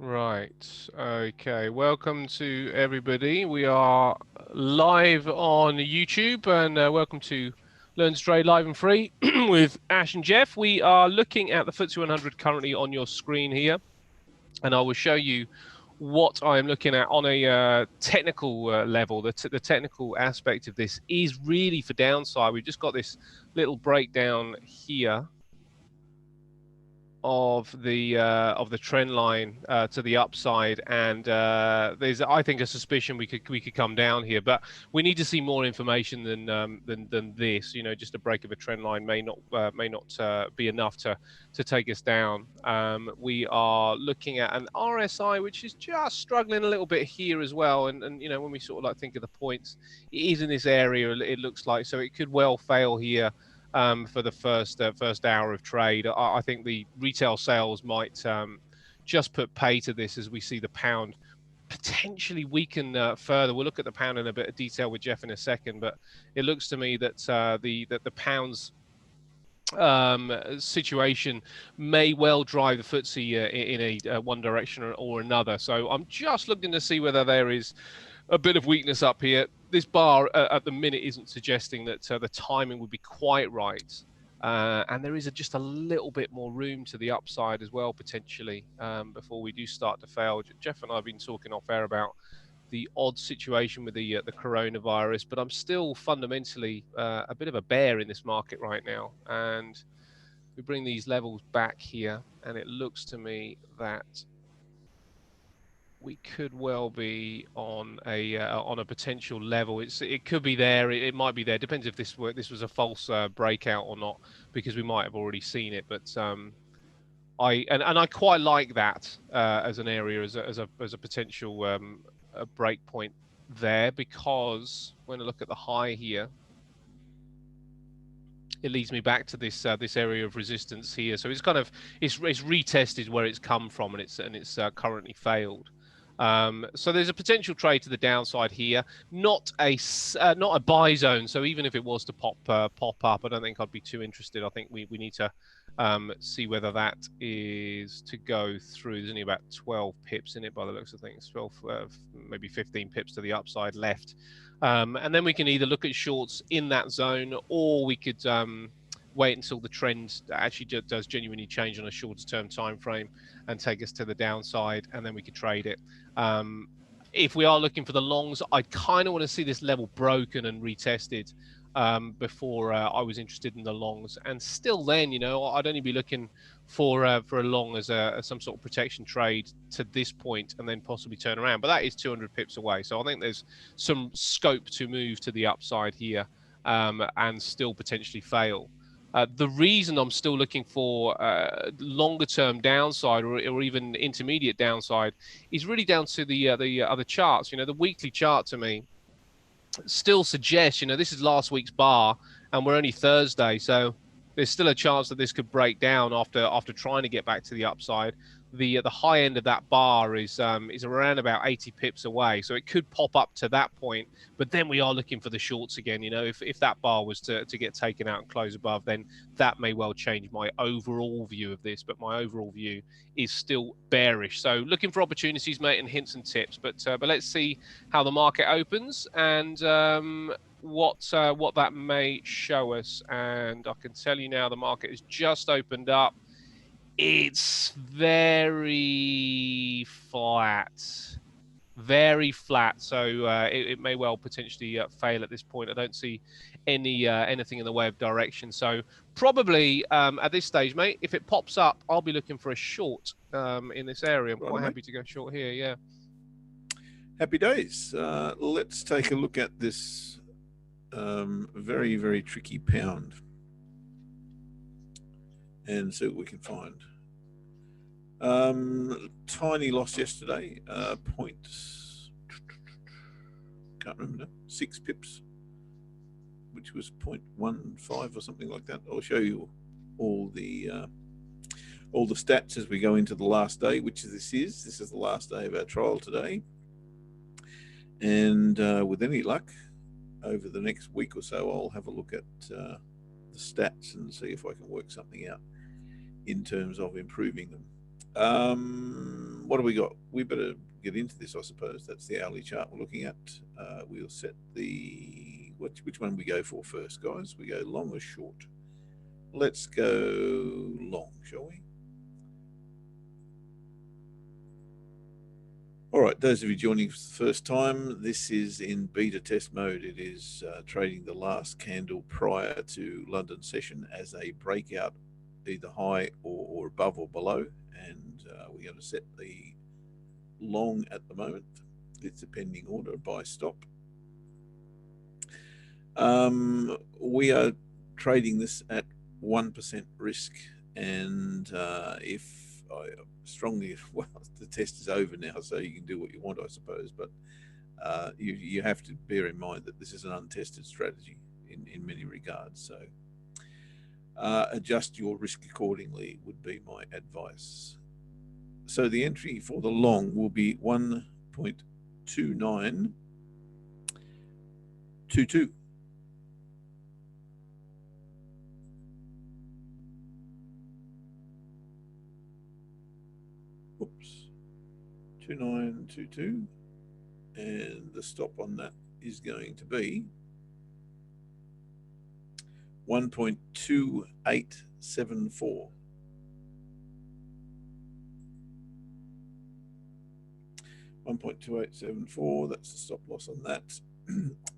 Right. Okay. Welcome to everybody. We are live on YouTube, and welcome to Learn to Trade Live and Free with Ash and Jeff. We are looking at the FTSE 100 currently on your screen here, and I will show you what I am looking at on a technical level. The technical aspect of this is really for downside. We've just got this little breakdown here of the trend line to the upside, and there's, I think, a suspicion we could come down here, but we need to see more information than this. Just a break of a trend line may not be enough to take us down. We are looking at an RSI which is just struggling a little bit here as well, and when we sort of like think of the points, it is in this area. It looks like, so it could well fail here for the first hour of trade. I think the retail sales might just put pay to this as we see the pound potentially weaken further. We'll look at the pound in a bit of detail with Jeff in a second, but it looks to me that the pound's situation may well drive the FTSE in a one direction or another. So I'm just looking to see whether there is a bit of weakness up here. This bar at the minute isn't suggesting that the timing would be quite right. And there is just a little bit more room to the upside as well, potentially, before we do start to fail. Jeff and I have been talking off air about the odd situation with the coronavirus, but I'm still fundamentally a bit of a bear in this market right now. And we bring these levels back here, and it looks to me that we could well be on a potential level. It could be there. It might be there. Depends if this was a false breakout or not, because we might have already seen it. But I quite like that as an area, as a potential a break point there, because when I look at the high here, it leads me back to this area of resistance here. So it's kind of it's retested where it's come from, and it's currently failed. So there's a potential trade to the downside here, not a buy zone. So even if it was to pop up, I don't think I'd be too interested. I think we need to see whether that is to go through. There's only about 12 pips in it by the looks of things, 12, maybe 15 pips to the upside left. And then we can either look at shorts in that zone, or we could wait until the trend actually does genuinely change on a shorter term time frame and take us to the downside, and then we could trade it. If we are looking for the longs, I kind of want to see this level broken and retested before I was interested in the longs. And still then, I'd only be looking for a long as some sort of protection trade to this point, and then possibly turn around. But that is 200 pips away. So I think there's some scope to move to the upside here and still potentially fail. The reason I'm still looking for longer term downside or even intermediate downside is really down to the other charts. The weekly chart to me still suggests, this is last week's bar, and we're only Thursday, so there's still a chance that this could break down after trying to get back to the upside. The high end of that bar is around about 80 pips away, so it could pop up to that point. But then we are looking for the shorts again. If that bar was to get taken out and close above, then that may well change my overall view of this. But my overall view is still bearish. So looking for opportunities, mate, and hints and tips. But let's see how the market opens and what that may show us. And I can tell you now, the market has just opened up. It's very flat, so it may well potentially fail at this point. I don't see anything in the way of direction, so probably at this stage, mate, if it pops up, I'll be looking for a short in this area. I'm quite happy to go short here. Yeah, happy days. Let's take a look at this very, very tricky pound and see what we can find. Tiny loss yesterday, points, can't remember now, 6 pips, which was 0.15 or something like that. I'll show you all the stats as we go into the last day, which this is the last day of our trial today. And with any luck, over the next week or so, I'll have a look at the stats and see if I can work something out in terms of improving them. what do we got? We better get into this, I suppose. That's the hourly chart we're looking at. We'll set the which one we go for first, guys. We go long or short? Let's go long, shall we? All right, those of you joining for the first time, this is in beta test mode. It is trading the last candle prior to London session as a breakout, either high or above or below. And we're going to set the long at the moment. It's a pending order, buy stop. We are trading this at 1% risk. And if I strongly, well, the test is over now, so you can do what you want, I suppose. But you have to bear in mind that this is an untested strategy in many regards. So adjust your risk accordingly would be my advice. So the entry for the long will be 1.2922. Oops, 2922, and the stop on that is going to be 1.2874. 1.2874, that's the stop loss on that.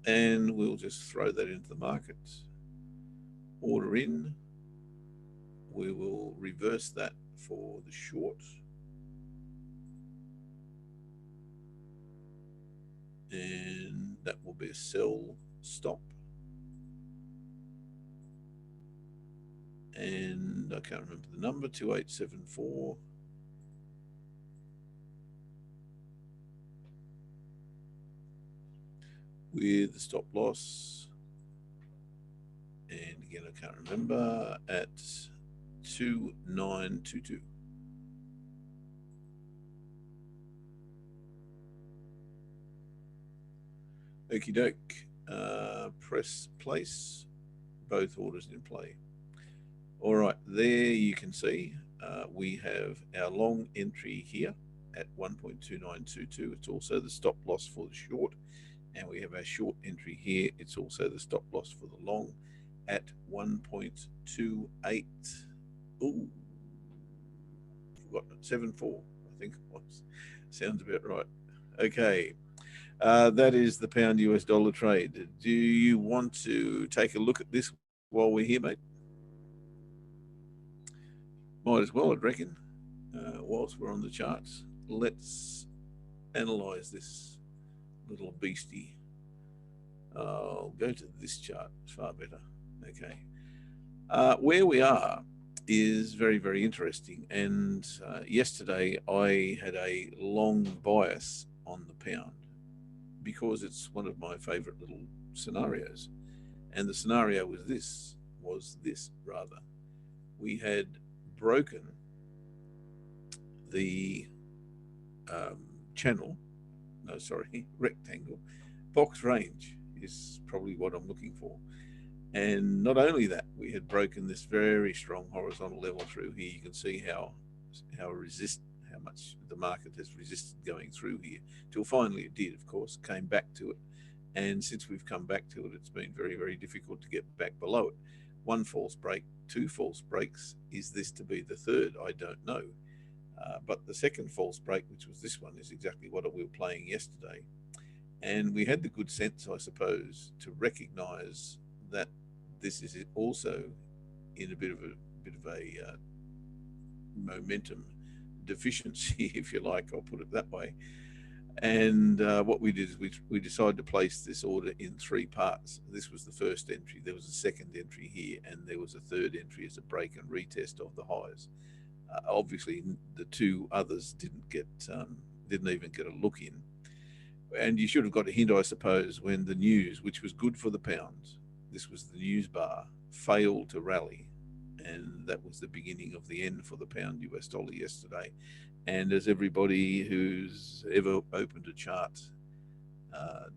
And we'll just throw that into the market. Order in. We will reverse that for the short. And that will be a sell stop. And I can't remember the number, 2874. With the stop loss, and again I can't remember, at 2922. Okie doke. Press place. Both orders in play. All right, there you can see we have our long entry here at 1.2922. It's also the stop loss for the short. And we have our short entry here. It's also the stop loss for the long at 1.28. Ooh, forgotten it. 74, I think it was. Sounds about right. Okay. That is the pound US dollar trade. Do you want to take a look at this while we're here, mate? Might as well, I'd reckon. Whilst we're on the charts, let's analyze this little beastie. I'll go to this chart, it's far better. Okay. Where we are is very, very interesting. And yesterday I had a long bias on the pound because it's one of my favorite little scenarios. And the scenario was this rather. We had broken the rectangle. Box range is probably what I'm looking for. And not only that, we had broken this very strong horizontal level through here. You can see how much the market has resisted going through here, till finally it did, of course, came back to it. And since we've come back to it, it's been very, very difficult to get back below it. One false break, two false breaks. Is this to be the third? I don't know. But the second false break, which was this one, is exactly what we were playing yesterday. And we had the good sense, I suppose, to recognize that this is also in a bit of a momentum deficiency, if you like, I'll put it that way. And what we did is we decided to place this order in three parts. This was the first entry, there was a second entry here, and there was a third entry as a break and retest of the highs. Obviously, the two others didn't even get a look in. And you should have got a hint, I suppose, when the news, which was good for the pound, this was the news bar, failed to rally. And that was the beginning of the end for the pound US dollar yesterday. And as everybody who's ever opened a chart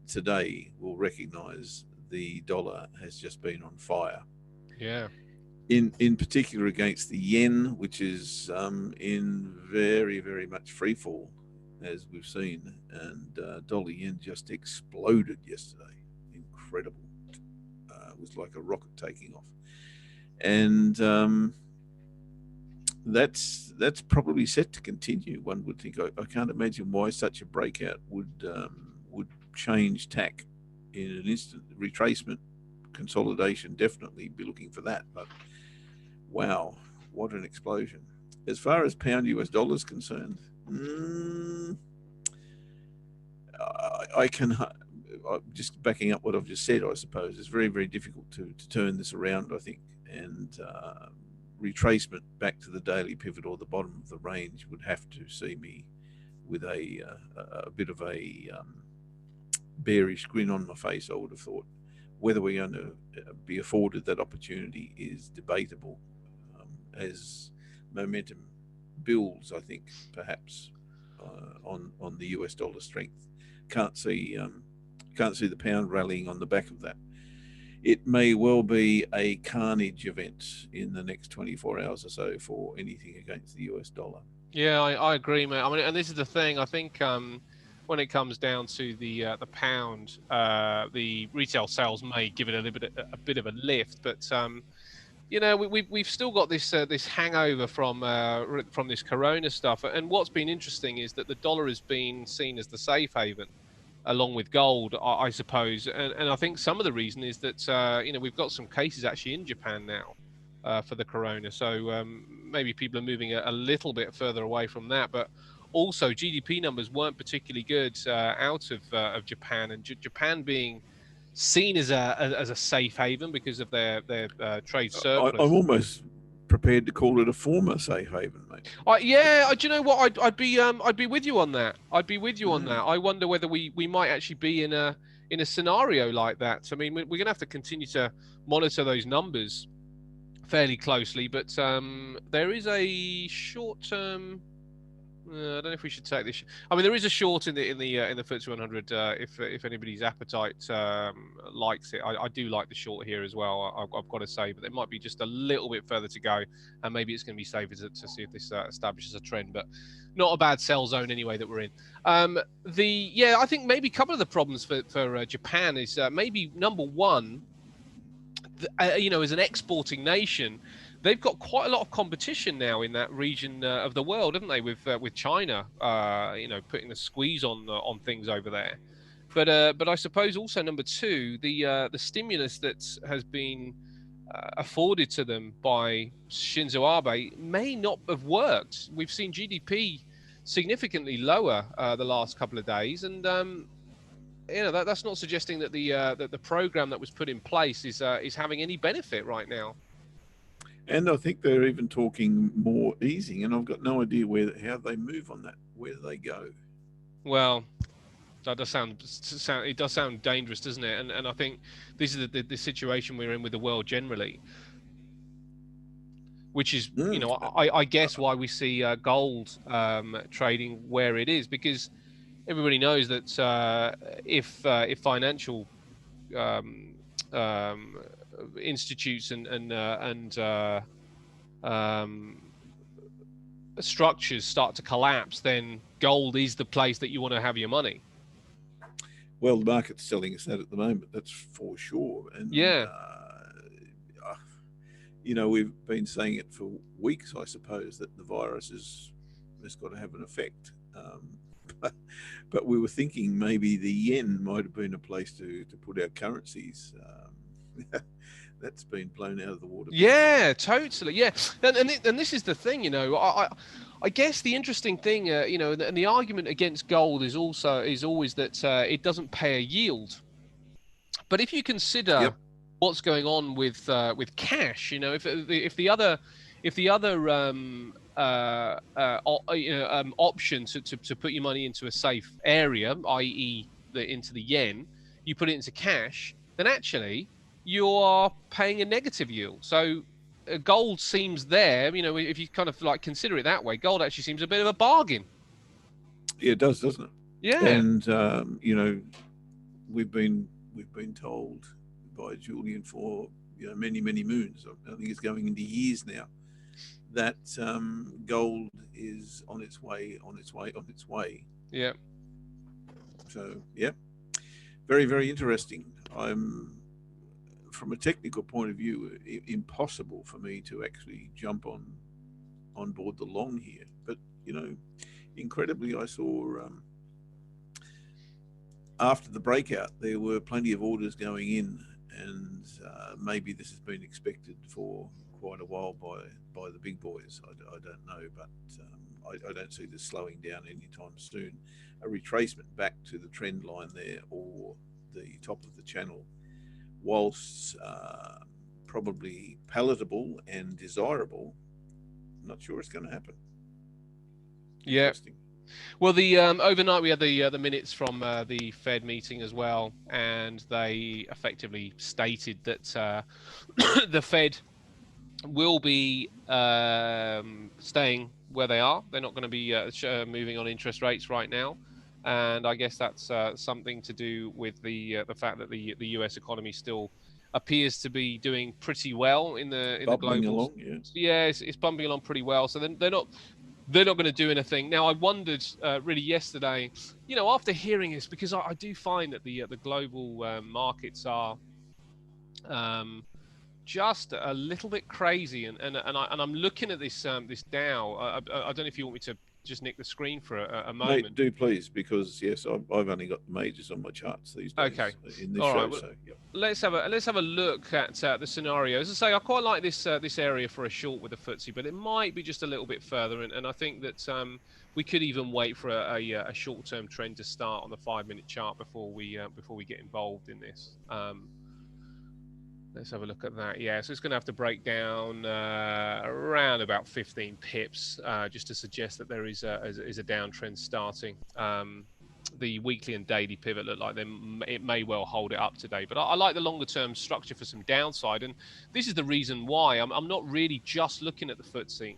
today will recognize, the dollar has just been on fire. Yeah. in particular against the yen, which is in very, very much free fall, as we've seen, and dollar yen just exploded yesterday. Incredible. It was like a rocket taking off, and that's probably set to continue. One would think. I can't imagine why such a breakout would change tack in an instant. Retracement, consolidation, definitely be looking for that, but wow, what an explosion. As far as pound US dollar is concerned, I can, just backing up what I've just said, I suppose, it's very, very difficult to turn this around, I think. And retracement back to the daily pivot or the bottom of the range would have to see me with a bit of a bearish grin on my face, I would have thought. Whether we're going to be afforded that opportunity is debatable. As momentum builds, I think perhaps on the US dollar strength, can't see the pound rallying on the back of that. It may well be a carnage event in the next 24 hours or so for anything against the US dollar. Yeah, I agree, mate. I mean, and this is the thing. I think when it comes down to the pound, the retail sales may give it a bit of a lift, but you know, we've still got this this hangover from this Corona stuff. And what's been interesting is that the dollar has been seen as the safe haven, along with gold, I suppose. And I think some of the reason is that you know, we've got some cases actually in Japan now for the Corona. So maybe people are moving a little bit further away from that. But also GDP numbers weren't particularly good out of Japan, and Japan being seen as a safe haven because of their trade surplus. I'm almost prepared to call it a former safe haven, mate. Yeah, do you know what? I'd be with you on that. I'd be with you on that. I wonder whether we might actually be in a scenario like that. I mean, we're going to have to continue to monitor those numbers fairly closely, but there is a short-term. I don't know if we should take this. I mean, there is a short in the FTSE 100. If anybody's appetite likes it, I do like the short here as well. I've got to say, but there might be just a little bit further to go, and maybe it's going to be safer to see if this establishes a trend. But not a bad sell zone anyway that we're in. I think maybe a couple of the problems for Japan is maybe number one. You know, as an exporting nation, they've got quite a lot of competition now in that region of the world, haven't they? With China, you know, putting the squeeze on things over there. But I suppose also number two, the stimulus that has been afforded to them by Shinzo Abe may not have worked. We've seen GDP significantly lower the last couple of days, and you know, that's not suggesting that the program that was put in place is having any benefit right now. And I think they're even talking more easing, and I've got no idea how they move on that. Where do they go? Well, that does sound dangerous, doesn't it? And I think this is the situation we're in with the world generally, which is you know, I guess why we see gold trading where it is, because everybody knows that if financial institutes and structures start to collapse, then gold is the place that you want to have your money. Well, the market's telling us that at the moment, that's for sure. And yeah, you know, we've been saying it for weeks, I suppose, that the virus has got to have an effect. But we were thinking maybe the yen might have been a place to put our currencies. That's been blown out of the water. Yeah, totally. Yeah, and this is the thing, you know. I guess the interesting thing, you know, and the argument against gold is always that it doesn't pay a yield. But if you consider what's going on with cash, you know, if the other option to put your money into a safe area, i.e. into the yen, you put it into cash, then actually you are paying a negative yield. So gold seems there, you know, if you kind of like consider it that way, gold actually seems a bit of a bargain. Yeah, it does, doesn't it? Yeah. And you know, we've been told by Julian for many moons. I think it's going into years now. That gold is on its way. Yeah. So yeah, very interesting. From a technical point of view, impossible for me to actually jump on board the long here. But incredibly, I saw after the breakout there were plenty of orders going in, and maybe this has been expected for quite a while by the big boys. I don't know, but I don't see this slowing down anytime soon. A retracement back to the trend line there or the top of the channel, whilst probably palatable and desirable, I'm not sure it's going to happen. Yeah. Well, the overnight we had the minutes from the Fed meeting as well, and they effectively stated that the Fed will be staying where they are. They're not going to be moving on interest rates right now, and I guess that's something to do with the fact that the U.S. economy still appears to be doing pretty well in the global. Along, yeah, it's bumping along pretty well. So they're not going to do anything. Now, I wondered really yesterday, after hearing this, because I do find that the global markets are just a little bit crazy, and I'm looking at this this Dow. I don't know if you want me to just nick the screen for a moment. Mate, do please, because yes, I've only got the majors on my charts these days. Okay. In this All show, right. Well, so yep. Let's have a look at the scenario. As I say, I quite like this area for a short with the FTSE, but it might be just a little bit further, and I think that we could even wait for a short-term trend to start on the 5-minute chart before we get involved in this. Let's have a look at that. Yeah, so it's going to have to break down around about 15 pips just to suggest that there is a downtrend starting. The weekly and daily pivot look like it may well hold it up today, but I like the longer term structure for some downside, and this is the reason why I'm not really just looking at the FTSE.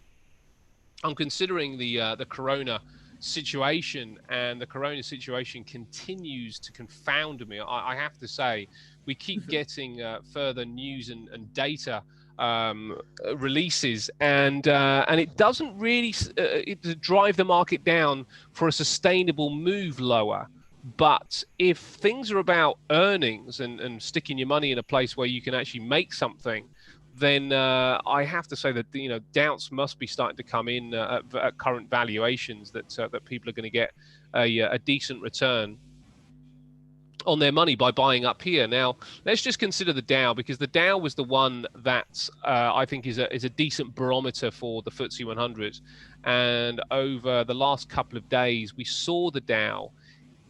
I'm considering the Corona situation, and the Corona situation continues to confound me. I have to say, we keep getting further news and data releases, and it doesn't really drive the market down for a sustainable move lower. But if things are about earnings and sticking your money in a place where you can actually make something, then I have to say that doubts must be starting to come in at current valuations that people are going to get a decent return on their money by buying up here. Now, let's just consider the Dow, because the Dow was the one that I think is a decent barometer for the FTSE 100. And over the last couple of days, we saw the Dow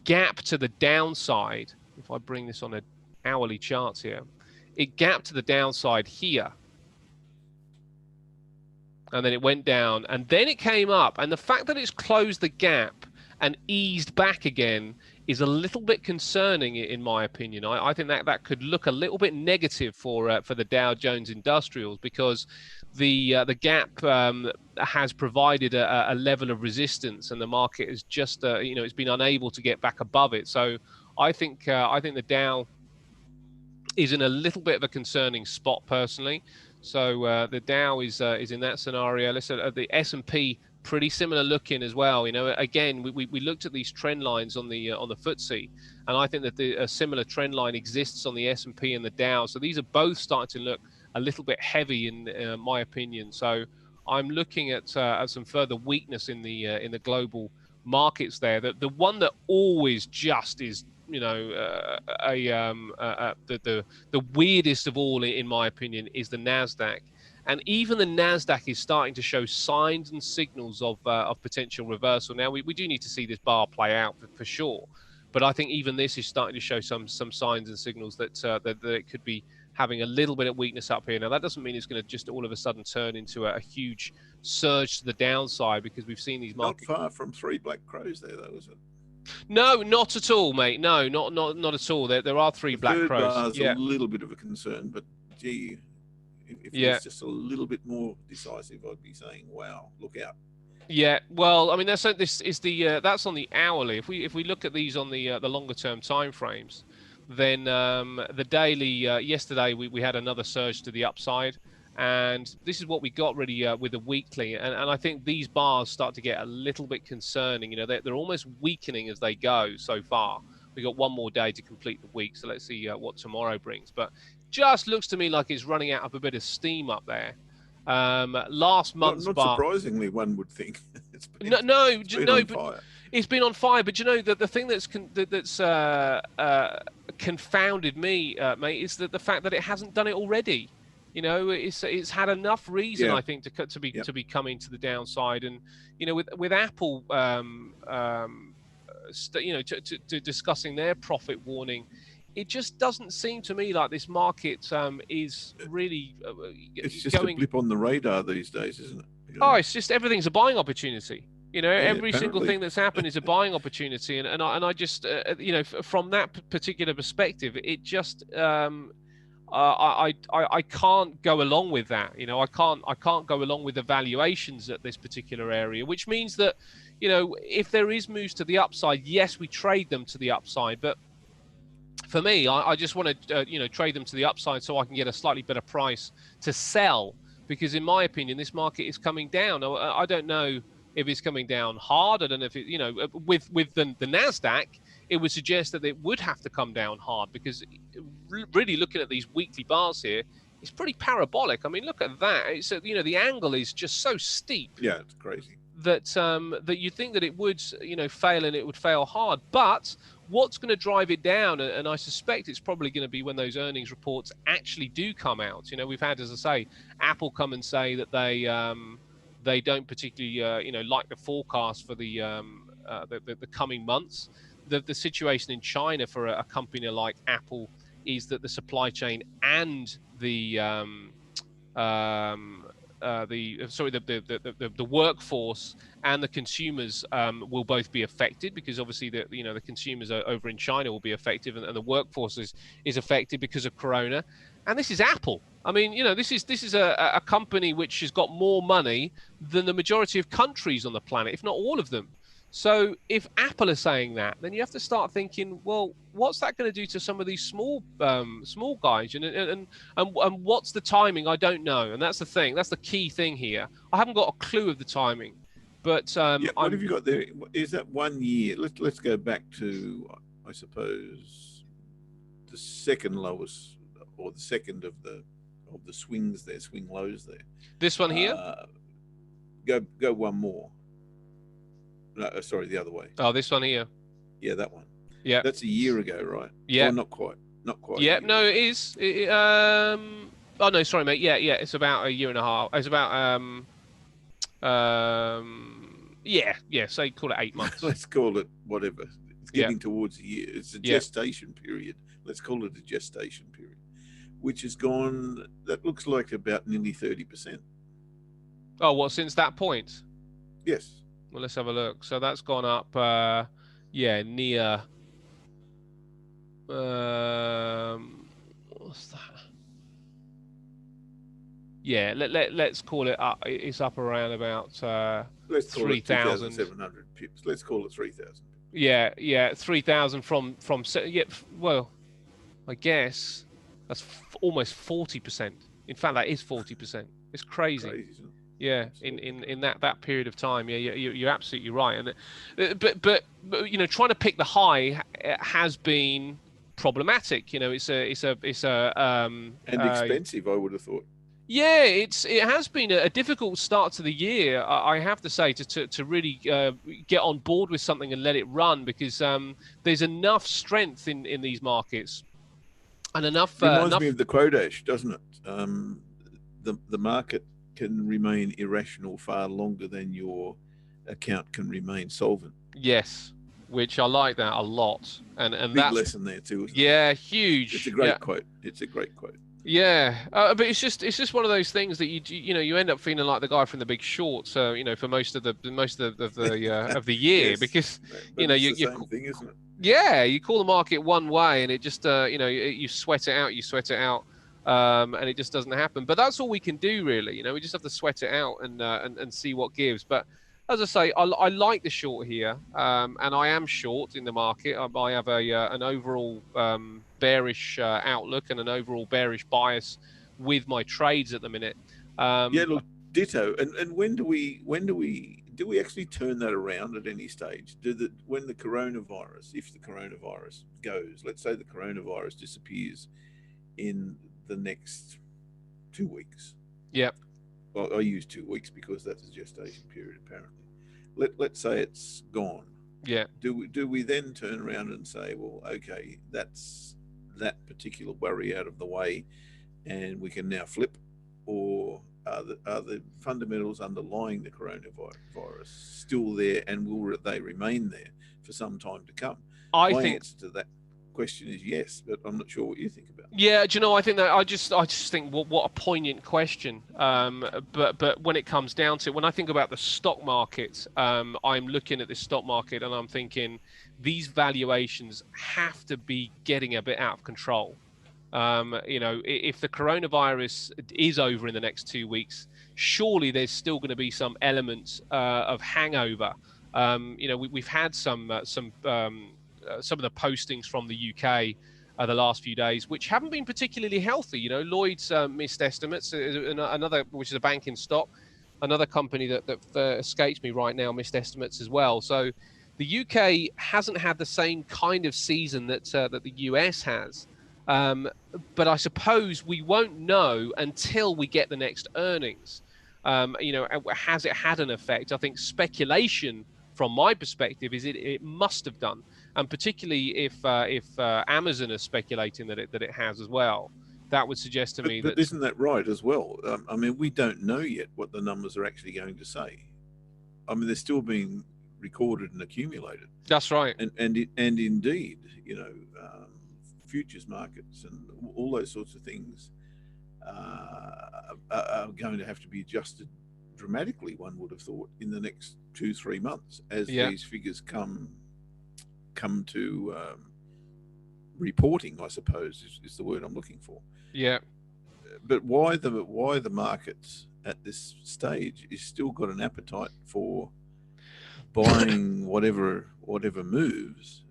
gap to the downside. If I bring this on an hourly chart here, it gapped to the downside here. And then it went down, and then it came up. And the fact that it's closed the gap and eased back again is a little bit concerning, in my opinion. I think that could look a little bit negative for the Dow Jones Industrials, because the gap has provided a level of resistance, and the market is just it's been unable to get back above it. So I think the Dow is in a little bit of a concerning spot personally. So the Dow is in that scenario. Let's at the S&P. Pretty similar looking as well. Again, we looked at these trend lines on the FTSE, and I think that a similar trend line exists on the S&P and the Dow. So these are both starting to look a little bit heavy in my opinion. So I'm looking at some further weakness in the global markets there. The one that always just is the weirdest of all, in my opinion, is the Nasdaq. And even the Nasdaq is starting to show signs and signals of potential reversal. Now, we do need to see this bar play out for sure, but I think even this is starting to show some signs and signals that it could be having a little bit of weakness up here. Now, that doesn't mean it's going to just all of a sudden turn into a huge surge to the downside, because we've seen these markets. Not far from 3 black crows there, though, is it? No, not at all, mate. No, not at all. There are 3 black crows. Yeah, a little bit of a concern, but gee. If it's just a little bit more decisive, I'd be saying, "Wow, look out!" Yeah, well, I mean, that's on the hourly. If we look at these on the longer term time frames, then the daily yesterday we had another surge to the upside, and this is what we got really with the weekly, and I think these bars start to get a little bit concerning. They're almost weakening as they go so far. We got one more day to complete the week, so let's see what tomorrow brings. But just looks to me like it's running out of a bit of steam up there. Last month's not bar, surprisingly, one would think. But it's been on fire. But the thing that's confounded me, mate, is that the fact that it hasn't done it already. It's had enough reason, I think, to be coming to the downside. And with Apple, discussing their profit warning, it just doesn't seem to me like this market is really it's just a blip on the radar these days, isn't it? Oh, it's just everything's a buying opportunity. Every apparently. single thing that's happened is a buying opportunity, and I just from that particular perspective, it just I can't go along with that. I can't go along with the valuations at this particular area, which means that if there is moves to the upside, yes, we trade them to the upside, but for me, I just want to trade them to the upside so I can get a slightly better price to sell, because in my opinion, this market is coming down. I don't know if it's coming down hard. I don't know if it, with the NASDAQ, it would suggest that it would have to come down hard, because really looking at these weekly bars here, it's pretty parabolic. I mean, look at that. It's the angle is just so steep. Yeah, it's crazy. That that you think that it would fail, and it would fail hard. But what's going to drive it down, and I suspect it's probably going to be when those earnings reports actually do come out. We've had, as I say, Apple come and say that they don't particularly like the forecast for the coming months. The situation in China for a company like Apple is that the supply chain and the workforce and the consumers will both be affected, because obviously the consumers over in China will be affected, and the workforce is affected because of Corona. And this is Apple. I mean, this is a company which has got more money than the majority of countries on the planet, if not all of them. So if Apple are saying that, then you have to start thinking, well, what's that going to do to some of these small guys? And what's the timing? I don't know. And that's the thing. That's the key thing here. I haven't got a clue of the timing. But what have you got there? Is that 1 year? Let's go back to, I suppose, the second lowest, or the second of the swings there, swing lows there. This one here? Go one more. No, sorry, the other way. Oh, this one here. Yeah, that one. Yeah. That's a year ago, right? Yeah. Or not quite. Yeah, no, it is. Oh, no, sorry, mate. Yeah. It's about a year and a half. It's about, say call it 8 months. Let's call it whatever. It's getting towards a year. It's a gestation period. Let's call it a gestation period, which has gone, that looks like about nearly 30%. Oh, what, since that point? Yes. Well, let's have a look. So that's gone up, near. What's that? Yeah, let's call it up. It's up around about 3,000. 700 pips. Let's call it 3,000. Yeah, 3,000 from. Well, I guess that's almost 40%. In fact, that is 40%. It's crazy. Crazy, isn't it? Yeah, in that period of time, you're absolutely right, and but trying to pick the high has been problematic. It's and expensive. I would have thought. Yeah, it has been a difficult start to the year, I have to say, to really get on board with something and let it run, because there's enough strength in these markets, and enough. Reminds me of the Quotash, doesn't it? The market can remain irrational far longer than your account can remain solvent. Yes, which I like that a lot, and big that's lesson there too. Isn't it? Huge. It's a great quote. It's a great quote. Yeah, but it's just one of those things that you end up feeling like the guy from The Big Short. So for most of the of the year, Yes. because But it's the same thing, isn't it? Yeah, you call the market one way, and it just you sweat it out. And it just doesn't happen. But that's all we can do, really. We just have to sweat it out and see what gives. But as I say, I like the short here, and I am short in the market. I have an overall bearish outlook and an overall bearish bias with my trades at the minute. Yeah, look, ditto. And when do we actually turn that around at any stage? When the coronavirus, if the coronavirus goes, let's say the coronavirus disappears in the next 2 weeks. Yeah. Well, I use 2 weeks because that's a gestation period, apparently. Let's say it's gone. Yeah. Do we then turn around and say, well, okay, that's that particular worry out of the way, and we can now flip, or are the fundamentals underlying the coronavirus still there, and will they remain there for some time to come? My answer to that question is yes, but I'm not sure what you think about it. Yeah, do you know? I think that I just think what a poignant question. But when it comes down to it, when I think about the stock market, I'm looking at the stock market and I'm thinking these valuations have to be getting a bit out of control. If the coronavirus is over in the next 2 weeks, surely there's still going to be some elements of hangover. We've had some of the postings from the UK the last few days, which haven't been particularly healthy. Lloyd's missed estimates, another, which is a banking stock, another company that escapes me right now, missed estimates as well. So the UK hasn't had the same kind of season that the US has. But I suppose we won't know until we get the next earnings. Has it had an effect? I think speculation, from my perspective, is it must have done, and particularly if Amazon is speculating that it has as well, that would suggest to me that. But isn't that right as well? I mean, we don't know yet what the numbers are actually going to say. I mean, they're still being recorded and accumulated. That's right. And indeed, futures markets and all those sorts of things are going to have to be adjusted dramatically, one would have thought, in the next 2-3 months as these figures come to reporting, I suppose is the word I'm looking for. Yeah. But why the markets at this stage is still got an appetite for buying whatever moves,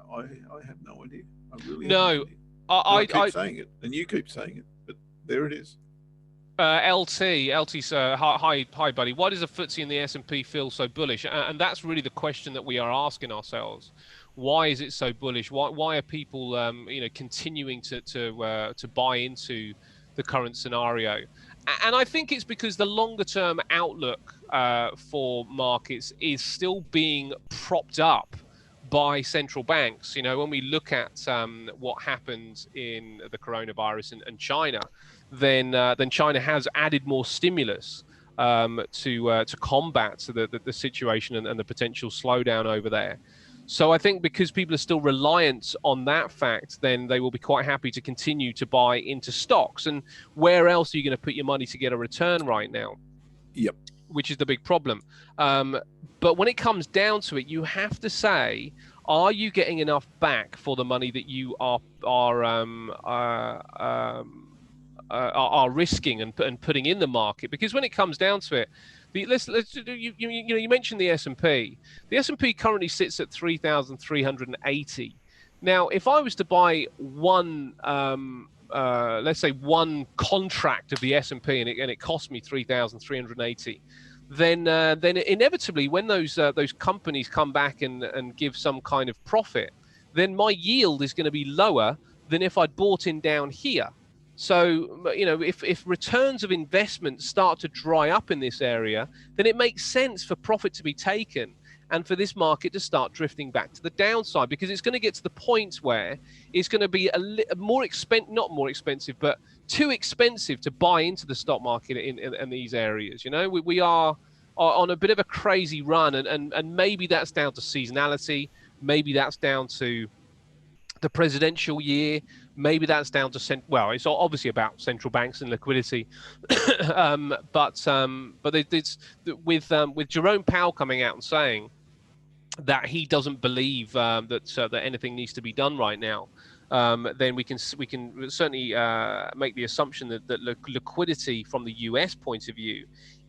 I have no idea. I really have no idea. I keep saying it, and you keep saying it, but there it is. LT, sir, hi, buddy. Why does the FTSE and the S&P feel so bullish? And that's really the question that we are asking ourselves. Why is it so bullish? Why are people, continuing to buy into the current scenario? And I think it's because the longer-term outlook for markets is still being propped up by central banks. When we look at what happened in the coronavirus and China, then China has added more stimulus to combat the situation and the potential slowdown over there. So I think because people are still reliant on that fact, then they will be quite happy to continue to buy into stocks. And where else are you going to put your money to get a return right now? Yep. Which is the big problem. But when it comes down to it, you have to say, are you getting enough back for the money that you are risking and putting in the market? Because when it comes down to it, you mentioned the S&P. The S&P currently sits at 3,380. Now, if I was to buy one, let's say one contract of the S&P, and it cost me 3,380. Then inevitably, when those companies come back and give some kind of profit, then my yield is going to be lower than if I'd bought in down here. So, if returns of investment start to dry up in this area, then it makes sense for profit to be taken and for this market to start drifting back to the downside, because it's going to get to the point where it's going to be not more expensive, but too expensive to buy into the stock market in these areas. We are on a bit of a crazy run, and maybe that's down to seasonality, maybe that's down to the presidential year, maybe that's down to it's obviously about central banks and liquidity, but it's with Jerome Powell coming out and saying that he doesn't believe that anything needs to be done right now, then we can certainly make the assumption that liquidity from the US point of view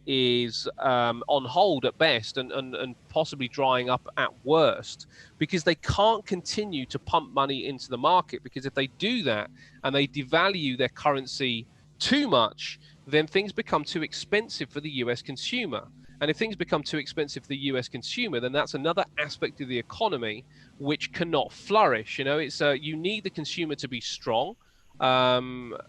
is on hold at best and possibly drying up at worst, because they can't continue to pump money into the market, because if they do that and they devalue their currency too much, then things become too expensive for the US consumer. And if things become too expensive for the US consumer, then that's another aspect of the economy which cannot flourish. It's you need the consumer to be strong,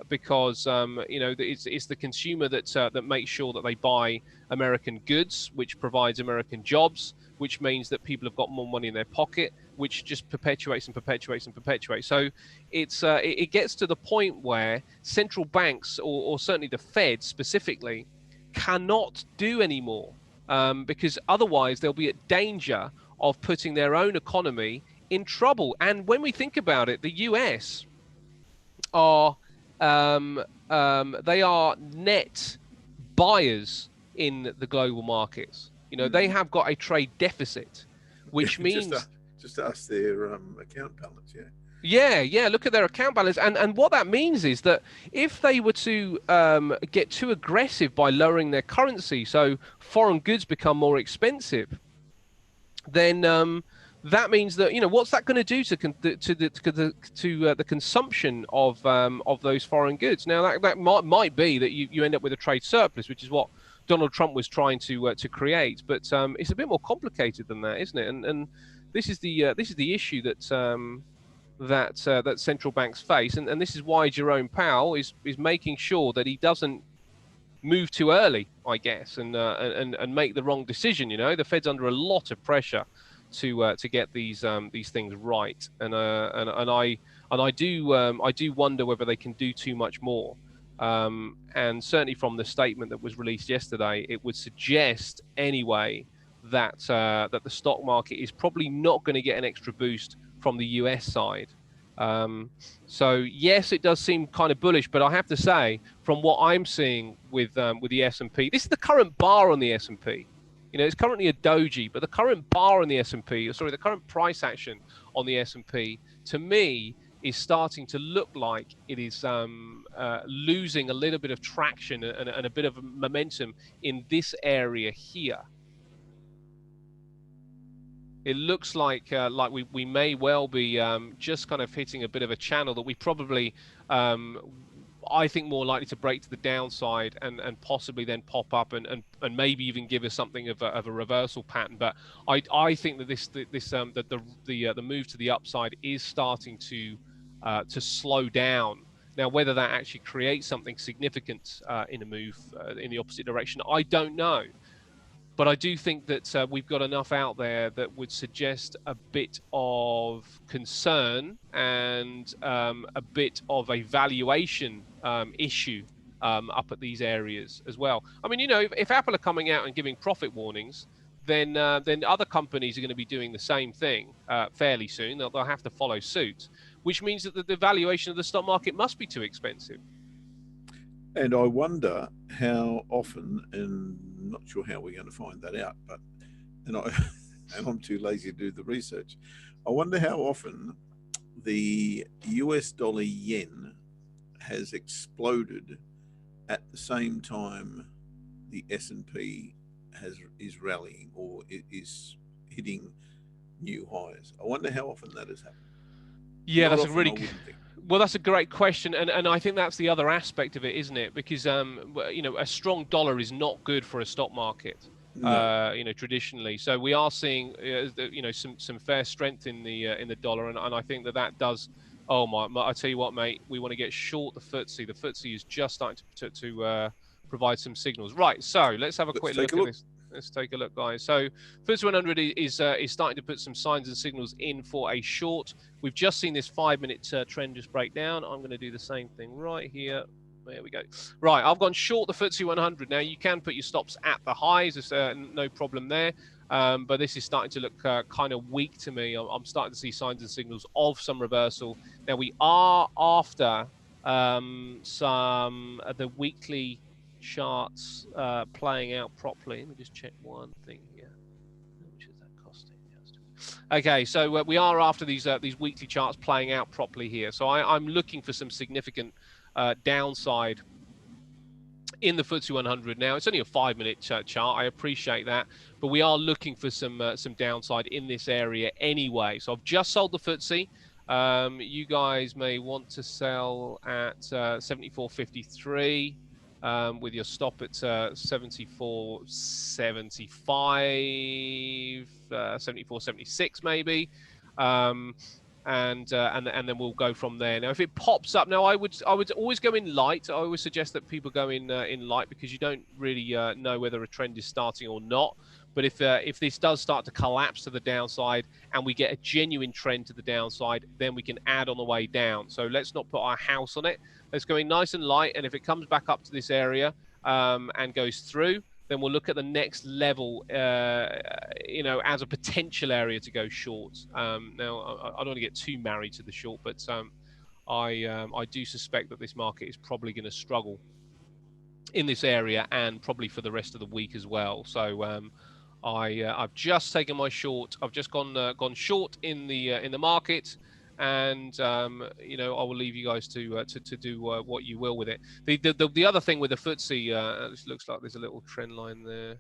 because it's the consumer that makes sure that they buy American goods, which provides American jobs, which means that people have got more money in their pocket, which just perpetuates and perpetuates and perpetuates. So it gets to the point where central banks, or certainly the Fed specifically, cannot do anymore, because otherwise they'll be at danger of putting their own economy in trouble. And when we think about it, the US are they are net buyers in the global markets. They have got a trade deficit, which means just ask their account balance. Yeah, look at their account balance, and what that means is that if they were to get too aggressive by lowering their currency, so foreign goods become more expensive, then that means that what's that going to do to the consumption of those foreign goods? Now that might be that you end up with a trade surplus, which is what Donald Trump was trying to create, but it's a bit more complicated than that, isn't it? And this is the issue that central banks face, and this is why Jerome Powell is making sure that he doesn't move too early, I guess, and make the wrong decision. The Fed's under a lot of pressure to get these things right, and I do wonder whether they can do too much more. And certainly from the statement that was released yesterday, it would suggest anyway that the stock market is probably not going to get an extra boost from the US side. So yes, it does seem kind of bullish, but I have to say, from what I'm seeing with the S&P, this is the current bar on the S&P. It's currently a doji, but the current bar on the S&P, the current price action on the S&P, to me, is starting to look like it is losing a little bit of traction and a bit of momentum in this area here. It looks like we may well be just kind of hitting a bit of a channel that we probably, I think, more likely to break to the downside and possibly then pop up and maybe even give us something of a reversal pattern. But I think that the move to the upside is starting to slow down. Now, whether that actually creates something significant in a move in the opposite direction, I don't know. But I do think that we've got enough out there that would suggest a bit of concern and a bit of a valuation issue up at these areas as well. I mean, if Apple are coming out and giving profit warnings, then other companies are going to be doing the same thing fairly soon. They'll have to follow suit, which means that the valuation of the stock market must be too expensive. And I wonder how often, and I'm not sure how we're going to find that out, and I'm too lazy to do the research. I wonder how often the US dollar yen has exploded at the same time the S&P is rallying or is hitting new highs. I wonder how often that has happened. Yeah, that's a great question, and I think that's the other aspect of it, isn't it? Because a strong dollar is not good for a stock market, no. Traditionally. So we are seeing some fair strength in the dollar, and I think that does. Oh my! I tell you what, mate, we want to get short the FTSE. The FTSE is just starting to provide some signals. Right. So let's have a quick look at this. Let's take a look, guys. So FTSE 100 is starting to put some signs and signals in for a short. We've just seen this 5-minute trend just break down. I'm going to do the same thing right here. There we go. Right, I've gone short the FTSE 100. Now, you can put your stops at the highs. There's no problem there. But this is starting to look kind of weak to me. I'm starting to see signs and signals of some reversal. Now, we are after the weekly charts playing out properly. Let me just check one thing here. How much is that costing? Okay, so we are after these weekly charts playing out properly here. So I'm looking for some significant downside in the FTSE 100 now. It's only a 5-minute chart. I appreciate that, but we are looking for some downside in this area anyway. So I've just sold the FTSE. You guys may want to sell at 74.53 with your stop at 74.75, 74.76 maybe. And then we'll go from there. Now, if it pops up, now I would always go in light. I always suggest that people go in light, because you don't really know whether a trend is starting or not. But if this does start to collapse to the downside and we get a genuine trend to the downside, then we can add on the way down. So let's not put our house on it. Let's go in nice and light. And if it comes back up to this area and goes through, then we'll look at the next level, as a potential area to go short. Now, I don't want to get too married to the short, but I do suspect that this market is probably going to struggle in this area, and probably for the rest of the week as well. So I've just taken my short. I've just gone short in the market. And I will leave you guys to do what you will with it. The other thing with the FTSE, it looks like there's a little trend line there,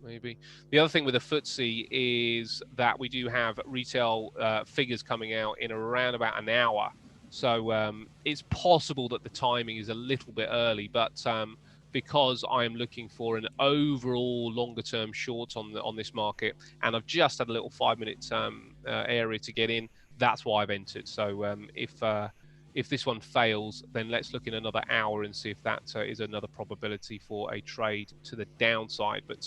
maybe. The other thing with the FTSE is that we do have retail figures coming out in around about an hour. So it's possible that the timing is a little bit early, but because I am looking for an overall longer-term short on this market, and I've just had a little 5-minute area to get in. That's why I've entered. So if this one fails, then let's look in another hour and see if that is another probability for a trade to the downside. But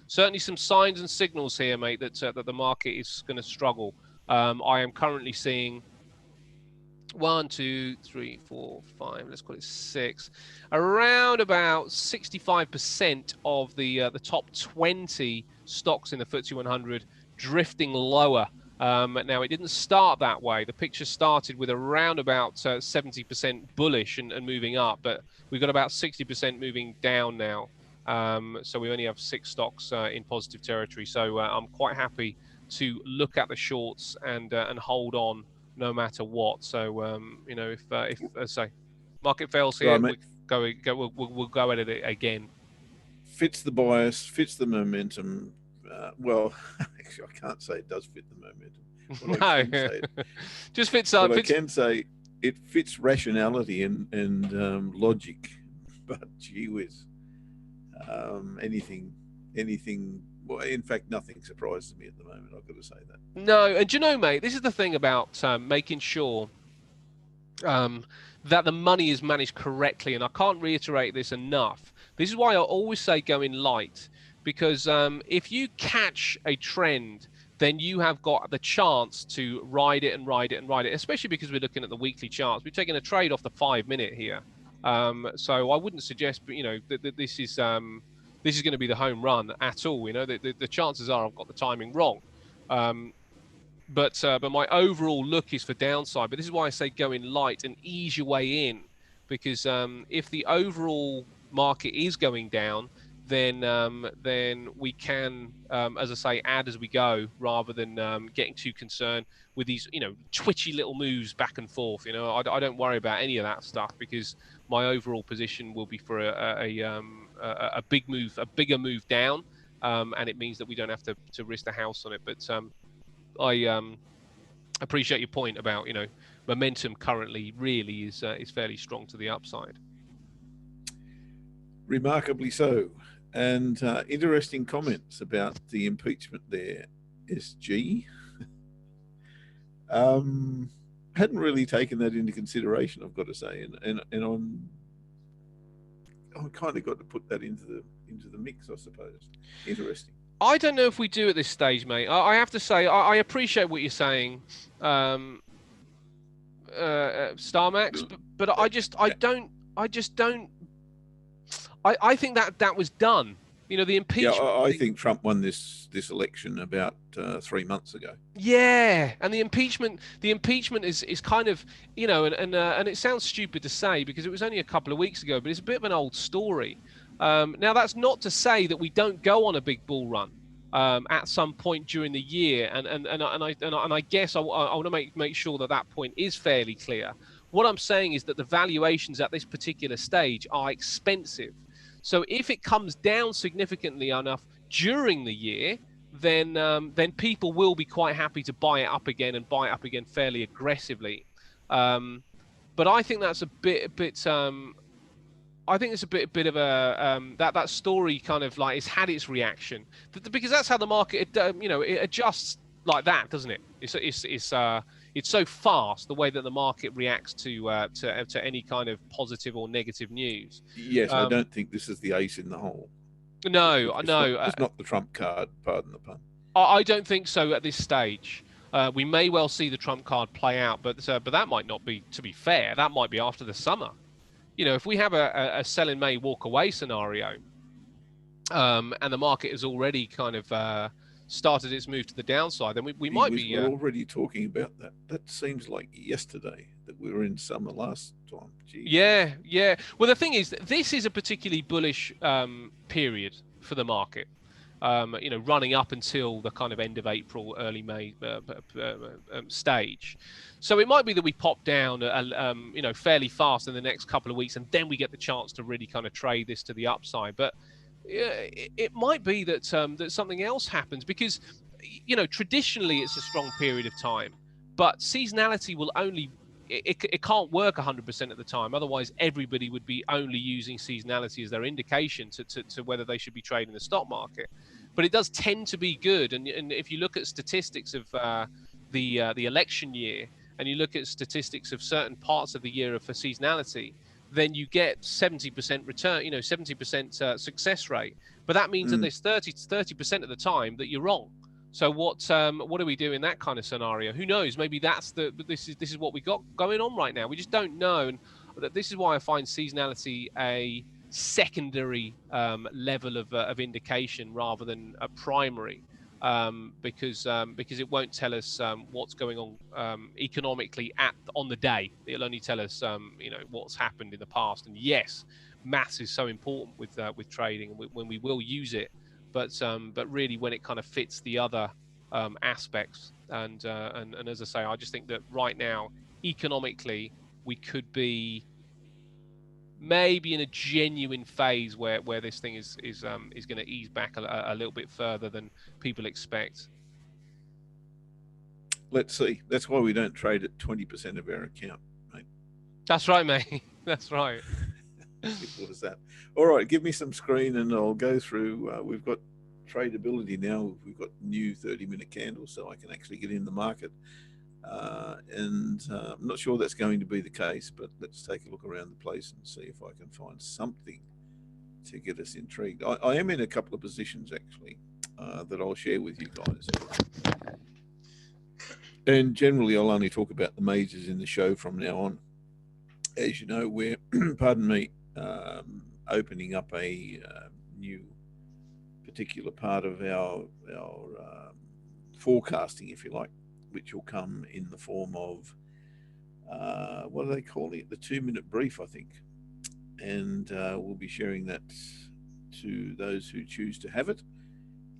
certainly some signs and signals here, mate, that the market is going to struggle. I am currently seeing 1, 2, 3, 4, 5. Let's call it 6. Around about 65% of the top 20 stocks in the FTSE 100 drifting lower. Now, it didn't start that way. The picture started with around about 70% bullish and moving up, but we've got about 60% moving down now. So we only have 6 stocks in positive territory. So I'm quite happy to look at the shorts and hold on no matter what. So if say market fails here, right, we'll go at it again. Fits the bias, fits the momentum. Well, actually, I can't say it does fit the momentum. No, just fits up. I can say it fits rationality and logic. But gee whiz, anything. Well, in fact, nothing surprises me at the moment. I've got to say that. No, and do you know, mate, this is the thing about making sure that the money is managed correctly, and I can't reiterate this enough. This is why I always say go in light. Because if you catch a trend, then you have got the chance to ride it, especially because we're looking at the weekly charts. We're taking a trade off the 5-minute here. So I wouldn't suggest, that this is going to be the home run at all. The chances are I've got the timing wrong. But my overall look is for downside. But this is why I say go in light and ease your way in. Because if the overall market is going down, then we can, as I say, add as we go, rather than getting too concerned with these, twitchy little moves back and forth. I don't worry about any of that stuff, because my overall position will be for a big move, a bigger move down, and it means that we don't have to risk the house on it. But I appreciate your point about momentum currently really is fairly strong to the upside. Remarkably so. And interesting comments about the impeachment there, SG. Hadn't really taken that into consideration, I've got to say, and I'm kind of got to put that into the mix, I suppose. Interesting. I don't know if we do at this stage, mate. I have to say I appreciate what you're saying, StarMax, but I just don't. I think that was done. The impeachment. Yeah, I think Trump won this election about 3 months ago. Yeah, and the impeachment is kind of, and it sounds stupid to say because it was only a couple of weeks ago, but it's a bit of an old story. Now that's not to say that we don't go on a big bull run at some point during the year, and I guess I want to make sure that point is fairly clear. What I'm saying is that the valuations at this particular stage are expensive. So if it comes down significantly enough during the year, then people will be quite happy to buy it up again and buy it up again fairly aggressively. But I think that's a bit. I think it's a bit of a that story kind of like it's had its reaction because that's how the market it adjusts like that, doesn't it? It's so fast the way that the market reacts to any kind of positive or negative news. Yes, I don't think this is the ace in the hole. No, It's not the trump card. Pardon the pun. I don't think so at this stage. We may well see the trump card play out, but that might not be. To be fair, that might be after the summer. If we have a sell in May, walk away scenario, and the market has already kind of started its move to the downside, then we might be. We're already talking about that. That seems like yesterday that we were in summer last time. Jeez. Yeah. Well, the thing is, this is a particularly bullish period for the market. Running up until the kind of end of April, early May stage. So it might be that we pop down, fairly fast in the next couple of weeks, and then we get the chance to really kind of trade this to the upside. But it might be that that something else happens because, traditionally it's a strong period of time, but seasonality will only. It can't work 100% of the time. Otherwise, everybody would be only using seasonality as their indication to whether they should be trading the stock market. But it does tend to be good. And if you look at statistics of the election year, and you look at statistics of certain parts of the year for seasonality, then you get 70% return, 70% success rate. But that means that there's 30% of the time that you're wrong. So what do we do in that kind of scenario? Who knows? Maybe this is what we got going on right now. We just don't know, and this is why I find seasonality a secondary level of indication rather than a primary, because it won't tell us what's going on economically on the day. It'll only tell us what's happened in the past. And yes, maths is so important with trading, and when we will use it. But really, when it kind of fits the other aspects, and as I say, I just think that right now, economically, we could be maybe in a genuine phase where this thing is going to ease back a little bit further than people expect. Let's see. That's why we don't trade at 20% of our account, mate. That's right, mate. That's right. What is that? All right, give me some screen and I'll go through. We've got tradability now. We've got new 30-minute candles, so I can actually get in the market. And I'm not sure that's going to be the case, but let's take a look around the place and see if I can find something to get us intrigued. I am in a couple of positions, actually, that I'll share with you guys. And generally, I'll only talk about the majors in the show from now on. As you know, we're, pardon me, opening up a new particular part of our forecasting, if you like, which will come in the form of what are they calling it? The 2-minute brief, I think. And we'll be sharing that to those who choose to have it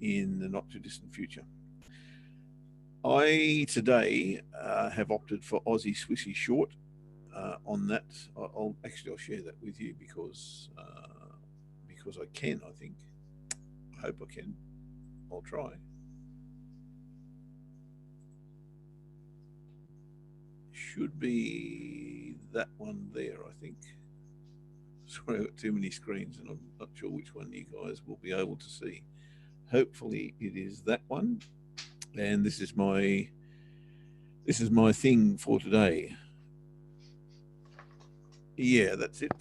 in the not too distant future. I today have opted for Aussie Swissy short. On that, I'll share that with you because I can. I think. I hope I can. I'll try. Should be that one there, I think. Sorry, I've got too many screens and I'm not sure which one you guys will be able to see. Hopefully it is that one. And this is my thing for today. Yeah, that's it.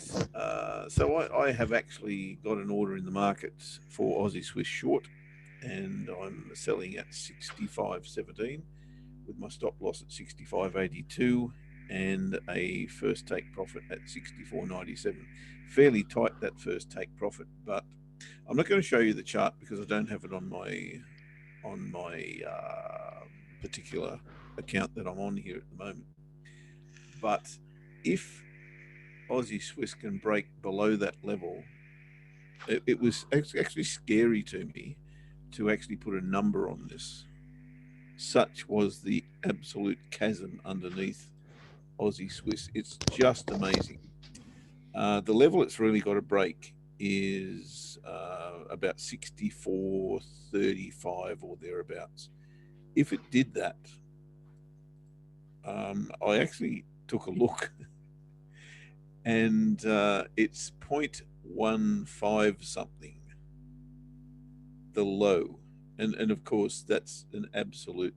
So I have actually got an order in the market for Aussie Swiss short, and I'm selling at 65.17 with my stop loss at 65.82 and a first take profit at 64.97. Fairly tight, that first take profit, but I'm not going to show you the chart because I don't have it on my particular account that I'm on here at the moment. But if Aussie Swiss can break below that level, it was actually scary to me to actually put a number on this. Such was the absolute chasm underneath Aussie Swiss. It's just amazing. The level it's really got to break is about 64.35 or thereabouts. If it did that, I actually took a look, and it's 0.15 something, the low, and of course that's an absolute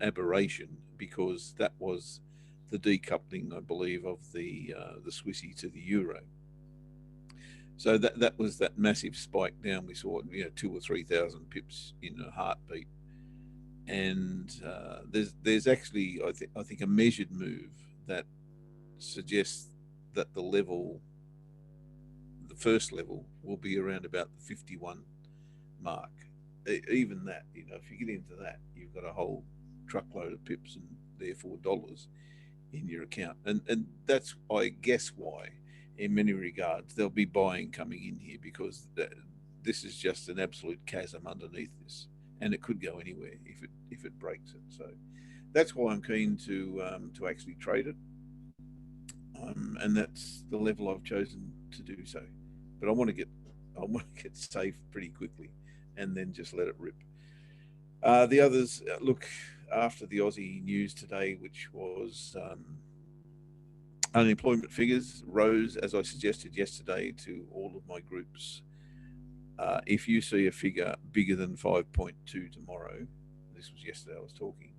aberration, because that was the decoupling, I believe, of the Swissy to the euro. So that was that massive spike down. We saw, 2 or 3,000 pips in a heartbeat. And there's actually, I think, a measured move that suggests that the first level, will be around about the 51 mark. Even that, if you get into that, you've got a whole truckload of pips and therefore dollars in your account. And that's, I guess, why, in many regards, there'll be buying coming in here, because this is just an absolute chasm underneath this, and it could go anywhere if it breaks it. So that's why I'm keen to actually trade it, and that's the level I've chosen to do so. But I want to get safe pretty quickly, and then just let it rip. The others, look, after the Aussie news today, which was unemployment figures, rose, as I suggested yesterday to all of my groups. If you see a figure bigger than 5.2 tomorrow, this was yesterday I was talking,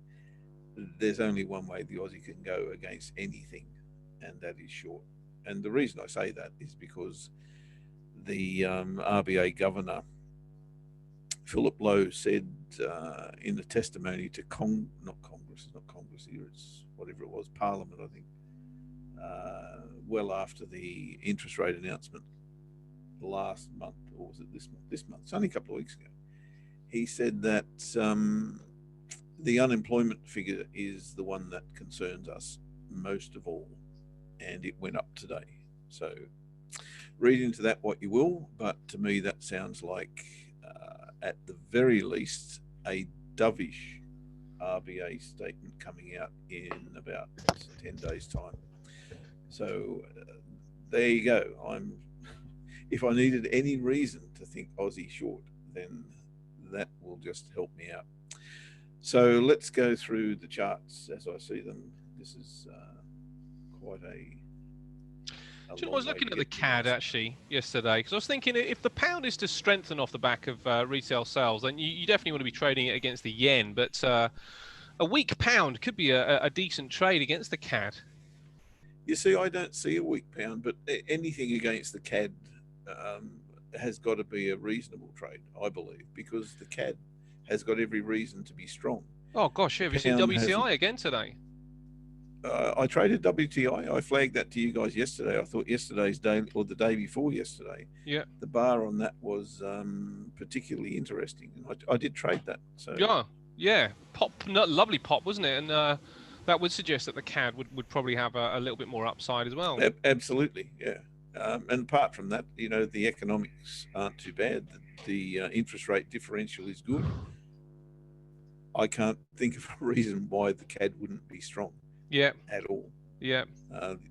there's only one way the Aussie can go against anything, and that is short. And the reason I say that is because the RBA governor, Philip Lowe, said in a testimony to Parliament, I think, well after the interest rate announcement last month, or was it this month? This month, it's only a couple of weeks ago. He said that the unemployment figure is the one that concerns us most of all, and it went up today. So read into that what you will, but to me that sounds like, at the very least, a dovish RBA statement coming out in about 10 days' time. So there you go. If I needed any reason to think Aussie short, then that will just help me out. So let's go through the charts as I see them. This is quite a I was looking at the CAD actually yesterday, because I was thinking, if the pound is to strengthen off the back of retail sales, then you definitely want to be trading it against the yen. But a weak pound could be a decent trade against the CAD. You see, I don't see a weak pound, but anything against the CAD has got to be a reasonable trade, I believe, because the CAD has got every reason to be strong. Oh gosh, have you seen WTI again today? I traded WTI. I flagged that to you guys yesterday. I thought yesterday's day, or the day before yesterday, the bar on that was particularly interesting, and I did trade that. So yeah, pop, lovely pop, wasn't it? And that would suggest that the CAD would probably have a little bit more upside as well. Absolutely, yeah. And apart from that, the economics aren't too bad. The interest rate differential is good. I can't think of a reason why the CAD wouldn't be strong. Yeah. At all. Yeah.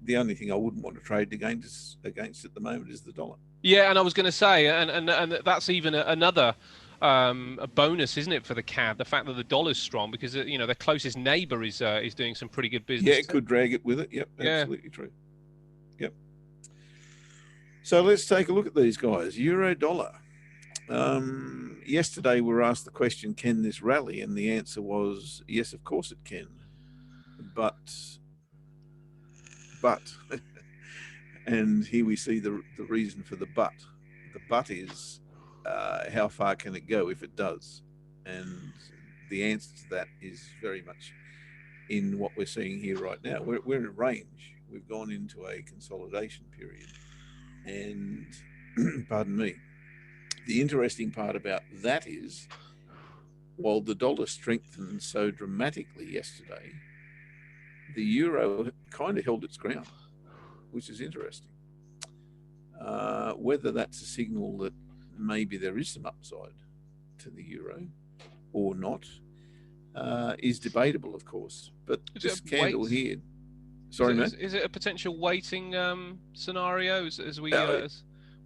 The only thing I wouldn't want to trade against at the moment is the dollar. Yeah, and I was going to say, and that's even another a bonus, isn't it, for the CAD? The fact that the dollar's strong, because their closest neighbour is doing some pretty good business. Yeah, it could drag it with it. Yep, absolutely true. Yep. So let's take a look at these guys. Euro dollar. Yesterday we were asked the question, can this rally? And the answer was yes, of course it can. But and here we see the reason for the but. The but is how far can it go if it does? And the answer to that is very much in what we're seeing here right now. We're in a range. We've gone into a consolidation period. And pardon me, the interesting part about that is, while the dollar strengthened so dramatically yesterday, the euro kind of held its ground, which is interesting. Whether that's a signal that maybe there is some upside to the euro or not is debatable, of course. But this candle here, sorry, is it a potential waiting scenario as we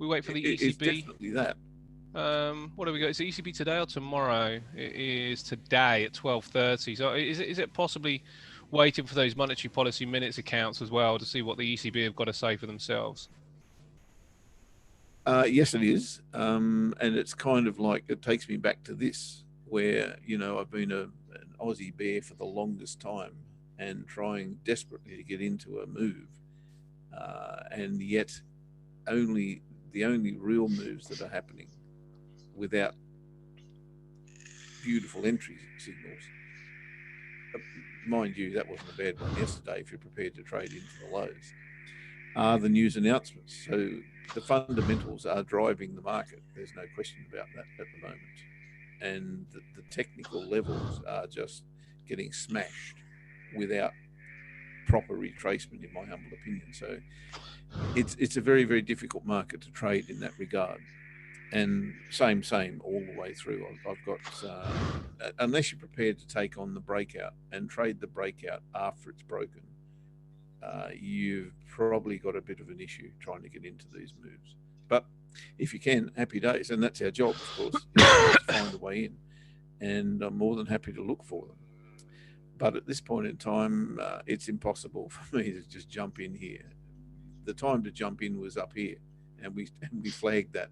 We wait for the It's ECB. definitely that. What do we got? Is it ECB today or tomorrow? It is today at 12:30. So is it possibly waiting for those monetary policy minutes accounts as well to see what the ECB have got to say for themselves? Yes, it is. And it's kind of like, it takes me back to this, where, I've been an Aussie bear for the longest time and trying desperately to get into a move. And yet the only real moves that are happening without beautiful entry signals, mind you, that wasn't a bad one yesterday if you're prepared to trade into the lows, are the news announcements. So the fundamentals are driving the market. There's no question about that at the moment. And the technical levels are just getting smashed without proper retracement, in my humble opinion. So it's a very, very difficult market to trade in that regard. And same all the way through. I've got, unless you're prepared to take on the breakout and trade the breakout after it's broken, you've probably got a bit of an issue trying to get into these moves. But if you can, happy days. And that's our job, of course, is to find a way in. And I'm more than happy to look for them. But at this point in time, it's impossible for me to just jump in here. The time to jump in was up here, and we flagged that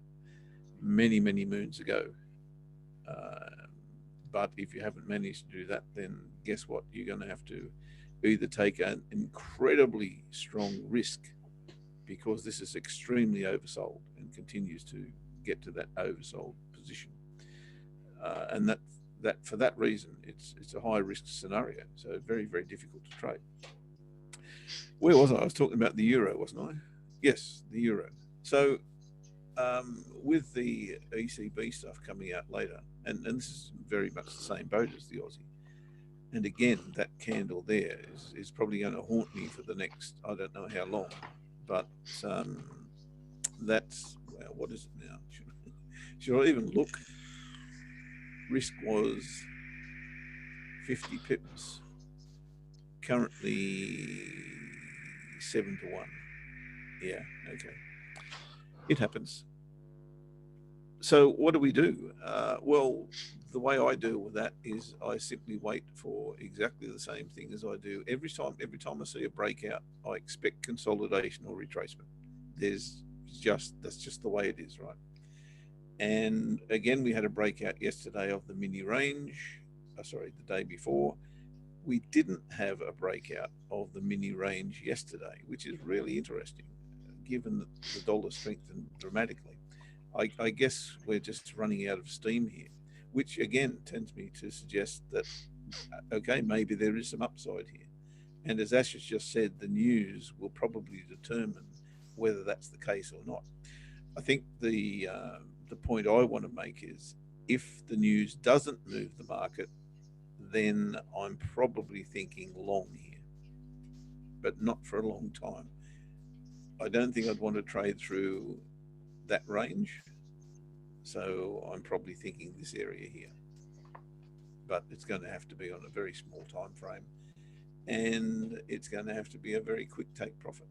many moons ago. But if you haven't managed to do that, then guess what? You're going to have to either take an incredibly strong risk, because this is extremely oversold and continues to get to that oversold position, and that for that reason, it's a high risk scenario. So very difficult to trade. Where was I? I was talking about the euro, wasn't I? Yes, the euro. So with the ECB stuff coming out later, and this is very much the same boat as the Aussie. And again, that candle there is probably going to haunt me for the next, I don't know how long. But that's, well, what is it now? Should I even look? Risk was 50 pips. Currently 7-1. Yeah, okay. It happens. So what do we do? Well, the way I deal with that is I simply wait for exactly the same thing as I do every time. Every time I see a breakout, I expect consolidation or retracement. That's just the way it is, right? And again, we had a breakout yesterday of the mini range. The day before. We didn't have a breakout of the mini range yesterday, which is really interesting, given that the dollar strengthened dramatically. I guess we're just running out of steam here, which again tends me to suggest that, okay, maybe there is some upside here. And as Ash has just said, the news will probably determine whether that's the case or not. I think the point I want to make is, if the news doesn't move the market, then I'm probably thinking long here, but not for a long time. I don't think I'd want to trade through that range. So I'm probably thinking this area here, but it's going to have to be on a very small time frame, and it's going to have to be a very quick take profit.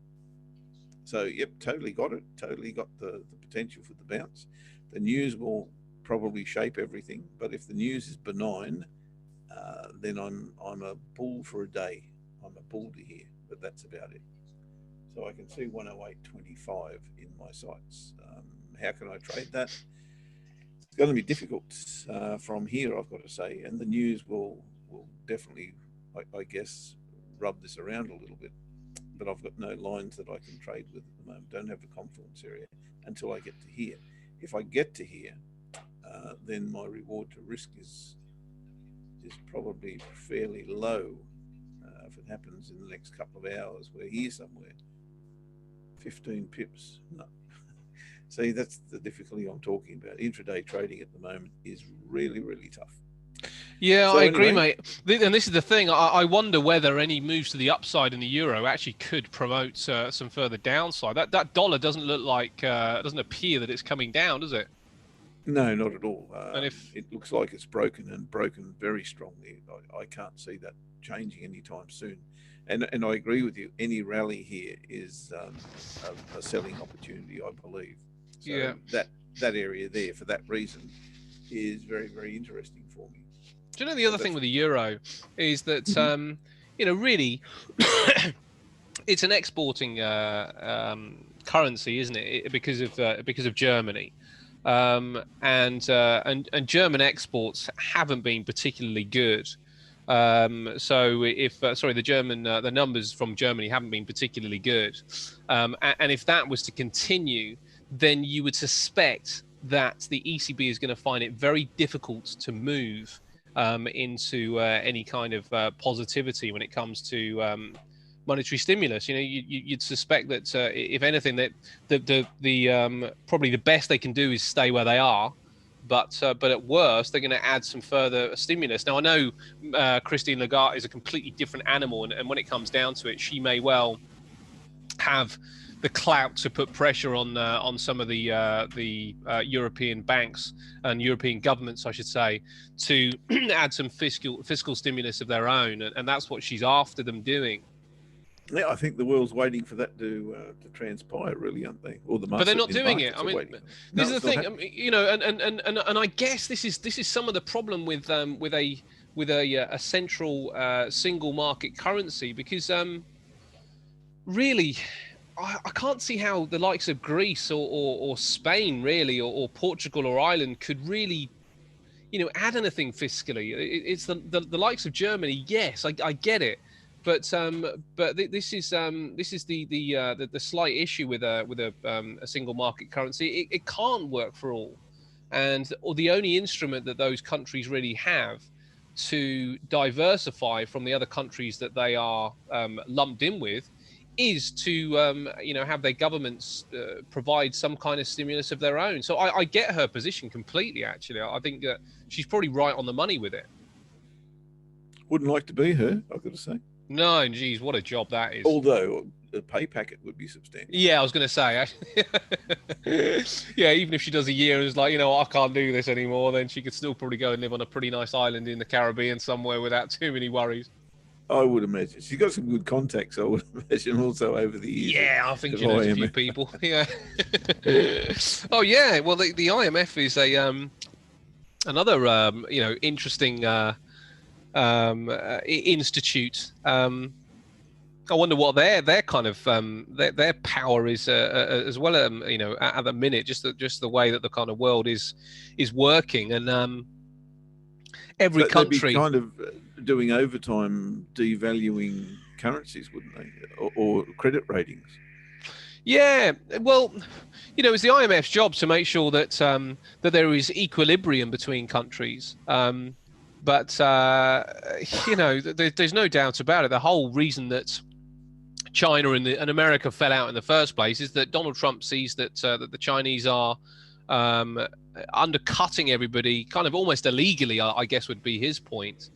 So yep, totally got it. Totally got the potential for the bounce. The news will probably shape everything, but if the news is benign, then I'm a bull for a day. I'm a bull to here, but that's about it. So I can see 108.25 in my sights. How can I trade that? It's going to be difficult from here, I've got to say, and the news will definitely, I guess, rub this around a little bit. But I've got no lines that I can trade with at the moment. Don't have a confluence area until I get to here. If I get to here, then my reward to risk is probably fairly low. If it happens in the next couple of hours, we're here somewhere. 15 pips. No. See, that's the difficulty I'm talking about. Intraday trading at the moment is really tough. Yeah, so I agree, mate. And this is the thing. I wonder whether any moves to the upside in the euro actually could promote some further downside. That dollar doesn't look like, doesn't appear that it's coming down, does it? No, not at all. And if it looks like it's broken very strongly, I can't see that changing anytime soon. And I agree with you. Any rally here is a selling opportunity, I believe. So Yeah. that area there, for that reason, is very, very interesting for me. Do you know the other thing with the euro is that really it's an exporting currency, isn't it? Because of Germany, and German exports haven't been particularly good. So if the numbers from Germany haven't been particularly good, and if that was to continue, then you would suspect that the ECB is going to find it very difficult to move into any kind of positivity when it comes to monetary stimulus. You'd suspect that if anything, that the probably the best they can do is stay where they are. But at worst, they're going to add some further stimulus. Now, I know Christine Lagarde is a completely different animal, and when it comes down to it, she may well have the clout to put pressure on some of the European banks and European governments, I should say, to add some fiscal stimulus of their own, and that's what she's after them doing. Yeah, I think the world's waiting for that to transpire, really, aren't they? Or but they're not doing it. I mean, this is the thing, and I guess this is some of the problem with a central single market currency, because really, I can't see how the likes of Greece or Spain, really, or Portugal or Ireland could really, add anything fiscally. It's the likes of Germany. Yes, I get it. But this is the slight issue with a single market currency. It can't work for all, or the only instrument that those countries really have to diversify from the other countries that they are lumped in with is to have their governments provide some kind of stimulus of their own. So I get her position completely. Actually, I think that she's probably right on the money with it. Wouldn't like to be her, I've got to say. No, geez, what a job that is. Although the pay packet would be substantial. Yeah, I was going to say. Yeah, even if she does a year and is like, I can't do this anymore, then she could still probably go and live on a pretty nice island in the Caribbean somewhere without too many worries. I would imagine. She's got some good contacts, I would imagine, also over the years. Yeah, I think she knows a few people. Yeah. Oh, yeah. Well, the IMF is another, interesting institute. I wonder what their kind of their power is as well. At the minute, just the way that the kind of world is working, and every country they'd be kind of doing overtime, devaluing currencies, wouldn't they, or credit ratings? Yeah, well, it's the IMF's job to make sure that that there is equilibrium between countries. But there's no doubt about it. The whole reason that China and America fell out in the first place is that Donald Trump sees that the Chinese are undercutting everybody, kind of almost illegally, I guess would be his point,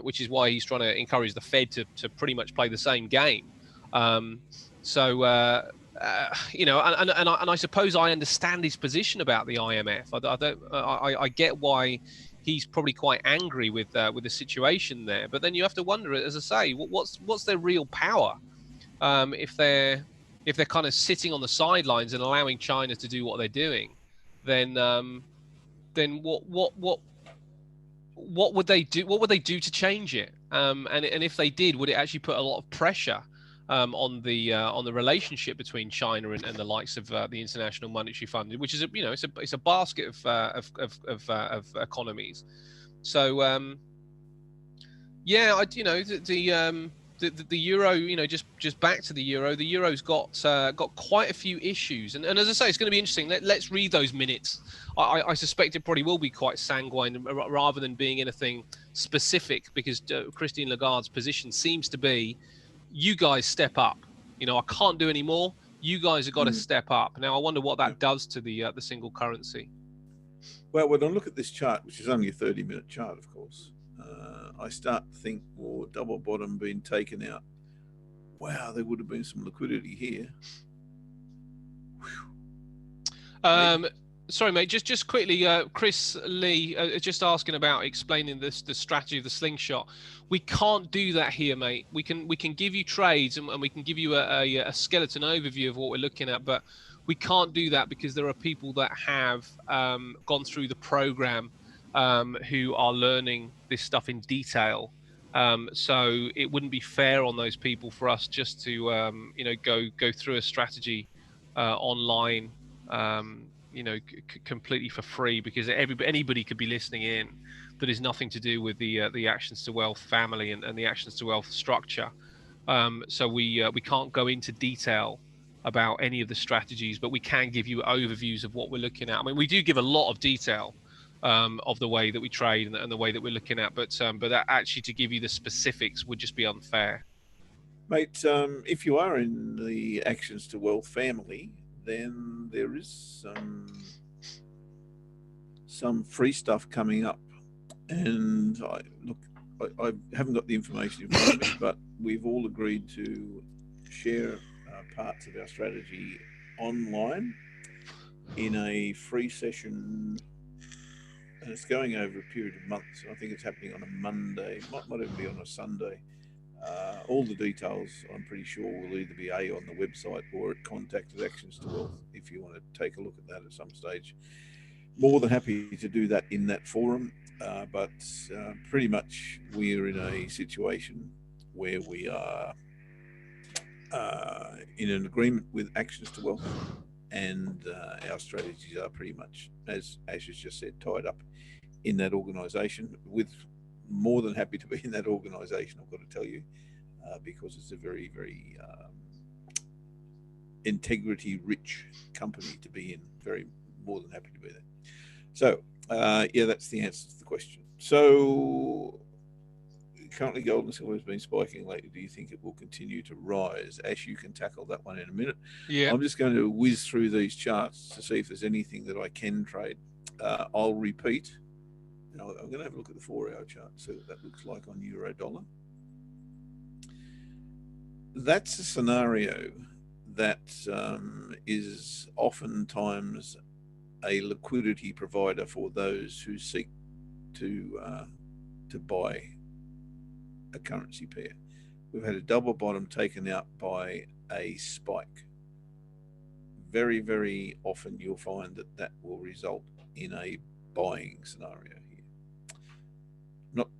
which is why he's trying to encourage the Fed to pretty much play the same game. And I suppose I understand his position about the IMF. I get why he's probably quite angry with the situation there. But then you have to wonder, as I say, what's their real power if they're kind of sitting on the sidelines and allowing China to do what they're doing? Then what would they do? What would they do to change it? And if they did, would it actually put a lot of pressure on the relationship between China and the likes of the International Monetary Fund, which is it's a basket of economies. So the euro, just back to the euro. The euro's got quite a few issues, and as I say, it's going to be interesting. Let's read those minutes. I suspect it probably will be quite sanguine rather than being anything specific, because Christine Lagarde's position seems to be, you guys step up. I can't do any more. You guys have got to step up. Now, I wonder what that does to the single currency. Well, when I look at this chart, which is only a 30-minute chart, of course, I start to think, double bottom being taken out. Wow, there would have been some liquidity here. Sorry, mate. Just quickly, Chris Lee just asking about explaining the strategy of the slingshot. We can't do that here, mate. We can give you trades and we can give you a skeleton overview of what we're looking at, but We can't do that because there are people that have gone through the program who are learning this stuff in detail. So it wouldn't be fair on those people for us just to go through a strategy online, completely for free, because anybody could be listening in that is nothing to do with the Actions to Wealth family and the Actions to Wealth structure. So we can't go into detail about any of the strategies, but we can give you overviews of what we're looking at. I mean, we do give a lot of detail of the way that we trade and the way that we're looking at, but actually to give you the specifics would just be unfair. Mate, if you are in the Actions to Wealth family, then there is some free stuff coming up. And I haven't got the information in front of me, but we've all agreed to share parts of our strategy online in a free session, and it's going over a period of months. I think it's happening on a Monday, might even be on a Sunday. All the details, I'm pretty sure, will either be on the website or at Contact Actions to Wealth if you want to take a look at that at some stage. More than happy to do that in that forum, but pretty much we're in a situation where we are in an agreement with Actions to Wealth, and our strategies are pretty much, as Ash has just said, tied up in that organisation. With more than happy to be in that organisation, I've got to tell you, because it's a very, very integrity-rich company to be in. Very more than happy to be there. So, that's the answer to the question. So, currently gold and silver has been spiking lately. Do you think it will continue to rise? Ash, you can tackle that one in a minute. Yeah. I'm just going to whiz through these charts to see if there's anything that I can trade. I'll repeat. Now, I'm going to have a look at the 4-hour chart, see what that looks like on euro dollar. That's a scenario that is oftentimes a liquidity provider for those who seek to buy a currency pair. We've had a double bottom taken out by a spike. Very, very often you'll find that will result in a buying scenario here.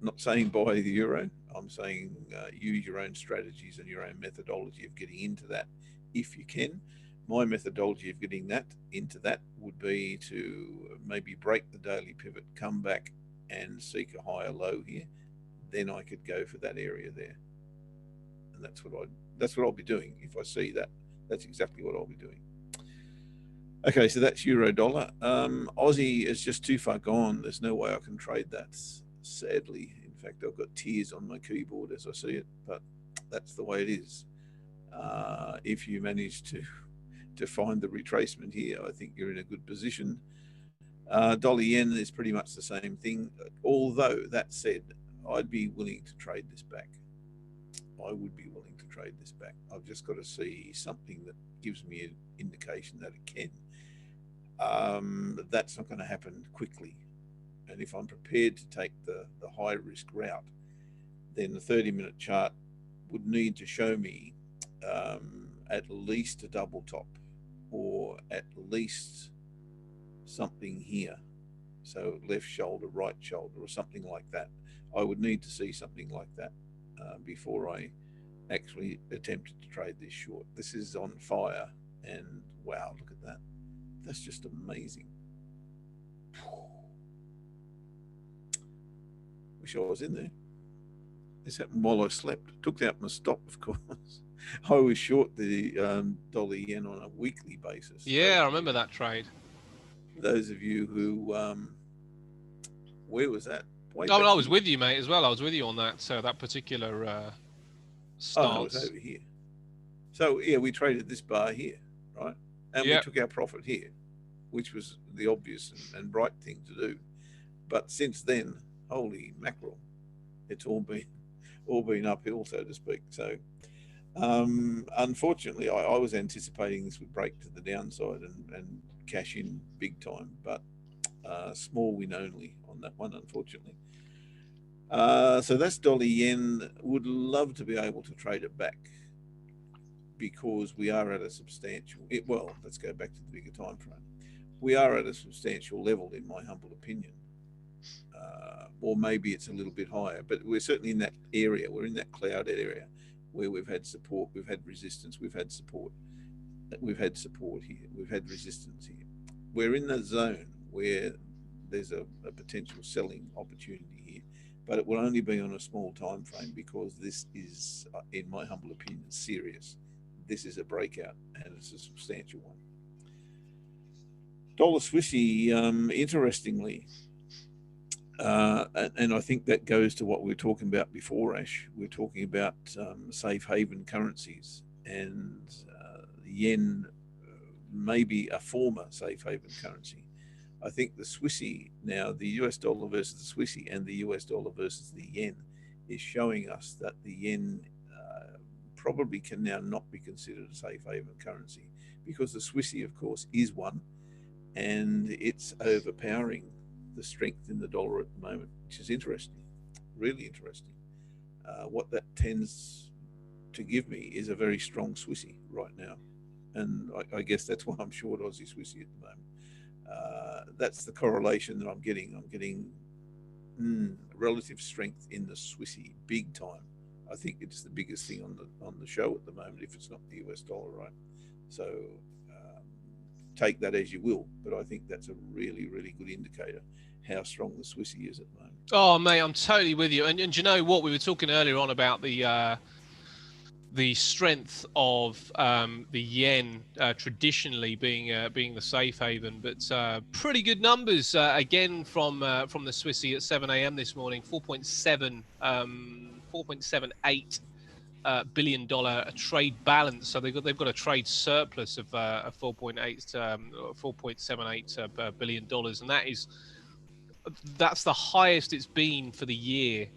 Not saying buy the euro. I'm saying use your own strategies and your own methodology of getting into that if you can. My methodology of getting into that would be to maybe break the daily pivot, come back and seek a higher low here. Then I could go for that area there, and that's what I'll be doing if I see that. That's exactly what I'll be doing. Okay, so that's euro dollar. Aussie is just too far gone. There's no way I can trade that, sadly. In fact, I've got tears on my keyboard as I see it, but that's the way it is. If you manage to find the retracement here, I think you're in a good position. Dollar yen is pretty much the same thing. Although that said, I'd be willing to trade this back. I would be willing to trade this back. I've just got to see something that gives me an indication that it can. That's not going to happen quickly. And if I'm prepared to take the high risk route, then the 30-minute chart would need to show me at least a double top, or at least something here. So left shoulder, right shoulder, or something like that. I would need to see something like that before I actually attempted to trade this short. This is on fire, and wow, look at that. That's just amazing. Wish I was in there. This happened while I slept. Took out my stop, of course. I was short the dollar yen on a weekly basis. Yeah, I remember that trade. Those of you who, where was that? I was with you, mate, as well. I was with you on that. So that particular stance. Oh, no, it was over here. So yeah, we traded this bar here, right? And we took our profit here, which was the obvious and right thing to do. But since then, holy mackerel, it's all been uphill, so to speak. So unfortunately, I was anticipating this would break to the downside and cash in big time, but small win only on that one, unfortunately. So that's dollar yen. Would love to be able to trade it back, because we are at a substantial. Well, let's go back to the bigger time frame. We are at a substantial level, in my humble opinion. Or maybe it's a little bit higher, but we're certainly in that area. We're in that cloud area where we've had support, we've had resistance, we've had support, we've had support here, we've had resistance here. We're in the zone where there's a potential selling opportunity here, but it will only be on a small time frame because this is, in my humble opinion, serious. This is a breakout and it's a substantial one. Dollar Swissy, interestingly, and I think that goes to what we were talking about before, Ash. We're talking about safe haven currencies, and the yen may be a former safe haven currency. I think the Swissy now, the US dollar versus the Swissy and the US dollar versus the yen, is showing us that the yen probably can now not be considered a safe haven currency because the Swissy, of course, is one, and it's overpowering the strength in the dollar at the moment, which is interesting, really interesting. What that tends to give me is a very strong Swissy right now, and I guess that's why I'm short Aussie Swissy at the moment. That's the correlation that I'm getting. I'm getting relative strength in the Swissy big time. I think it's the biggest thing on the show at the moment, if it's not the US dollar, right? So take that as you will, but I think that's a really, really good indicator how strong the Swissy is at the moment. Oh, mate, I'm totally with you. And you know what? We were talking earlier on about the strength of the yen traditionally being the safe haven, but pretty good numbers again from the Swissy at 7 a.m. this morning. 4.78 $4.78 billion trade balance. So they've got a trade surplus of 4.78 billion dollars, and that's the highest it's been for the year.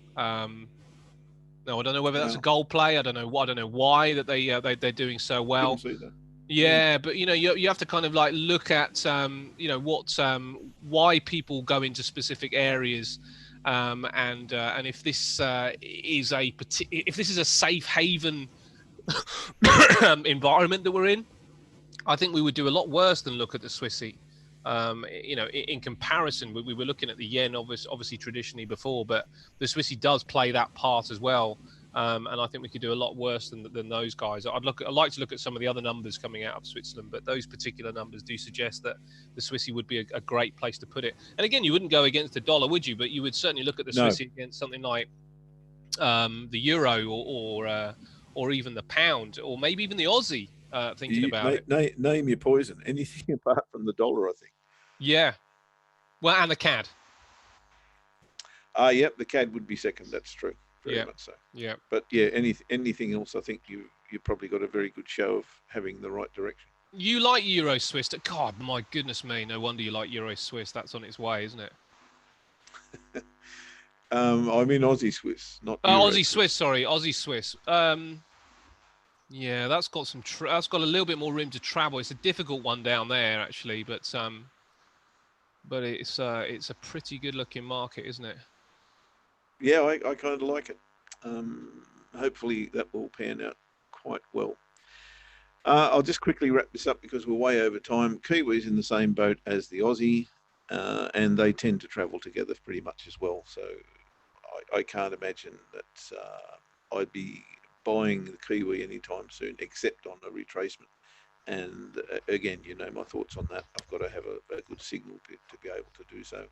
No, I don't know whether that's a gold play. I don't know why that they're doing so well. See that. Yeah, but you have to kind of like look at why people go into specific areas, and if this is a safe haven environment that we're in, I think we would do a lot worse than look at the Swissy. In comparison, we were looking at the yen, obviously traditionally before, but the Swissy does play that part as well. And I think we could do a lot worse than those guys. I'd like to look at some of the other numbers coming out of Switzerland, but those particular numbers do suggest that the Swissy would be a great place to put it. And again, you wouldn't go against the dollar, would you? But you would certainly look at the Swissy against something like the euro or even the pound, or maybe even the Aussie. Thinking about it. Name your poison. Anything apart from the dollar, I think. Yeah. Well, and the CAD. Yep, the CAD would be second. That's true. Very much so. Yeah. But yeah, anything else, I think you probably got a very good show of having the right direction. You like Euro Swiss? God, my goodness me! No wonder you like Euro Swiss. That's on its way, isn't it? I'm in Aussie Swiss, not Euro Aussie Swiss. Sorry, Aussie Swiss. Yeah, that's got that's got a little bit more room to travel. It's a difficult one down there, actually, but it's a pretty good-looking market, isn't it? Yeah, I kind of like it. Hopefully that will pan out quite well. I'll just quickly wrap this up because we're way over time. Kiwi's in the same boat as the Aussie, and they tend to travel together pretty much as well. So I can't imagine that I'd be buying the Kiwi anytime soon, except on a retracement. And again, you know my thoughts on that. I've got to have a good signal to be able to do so.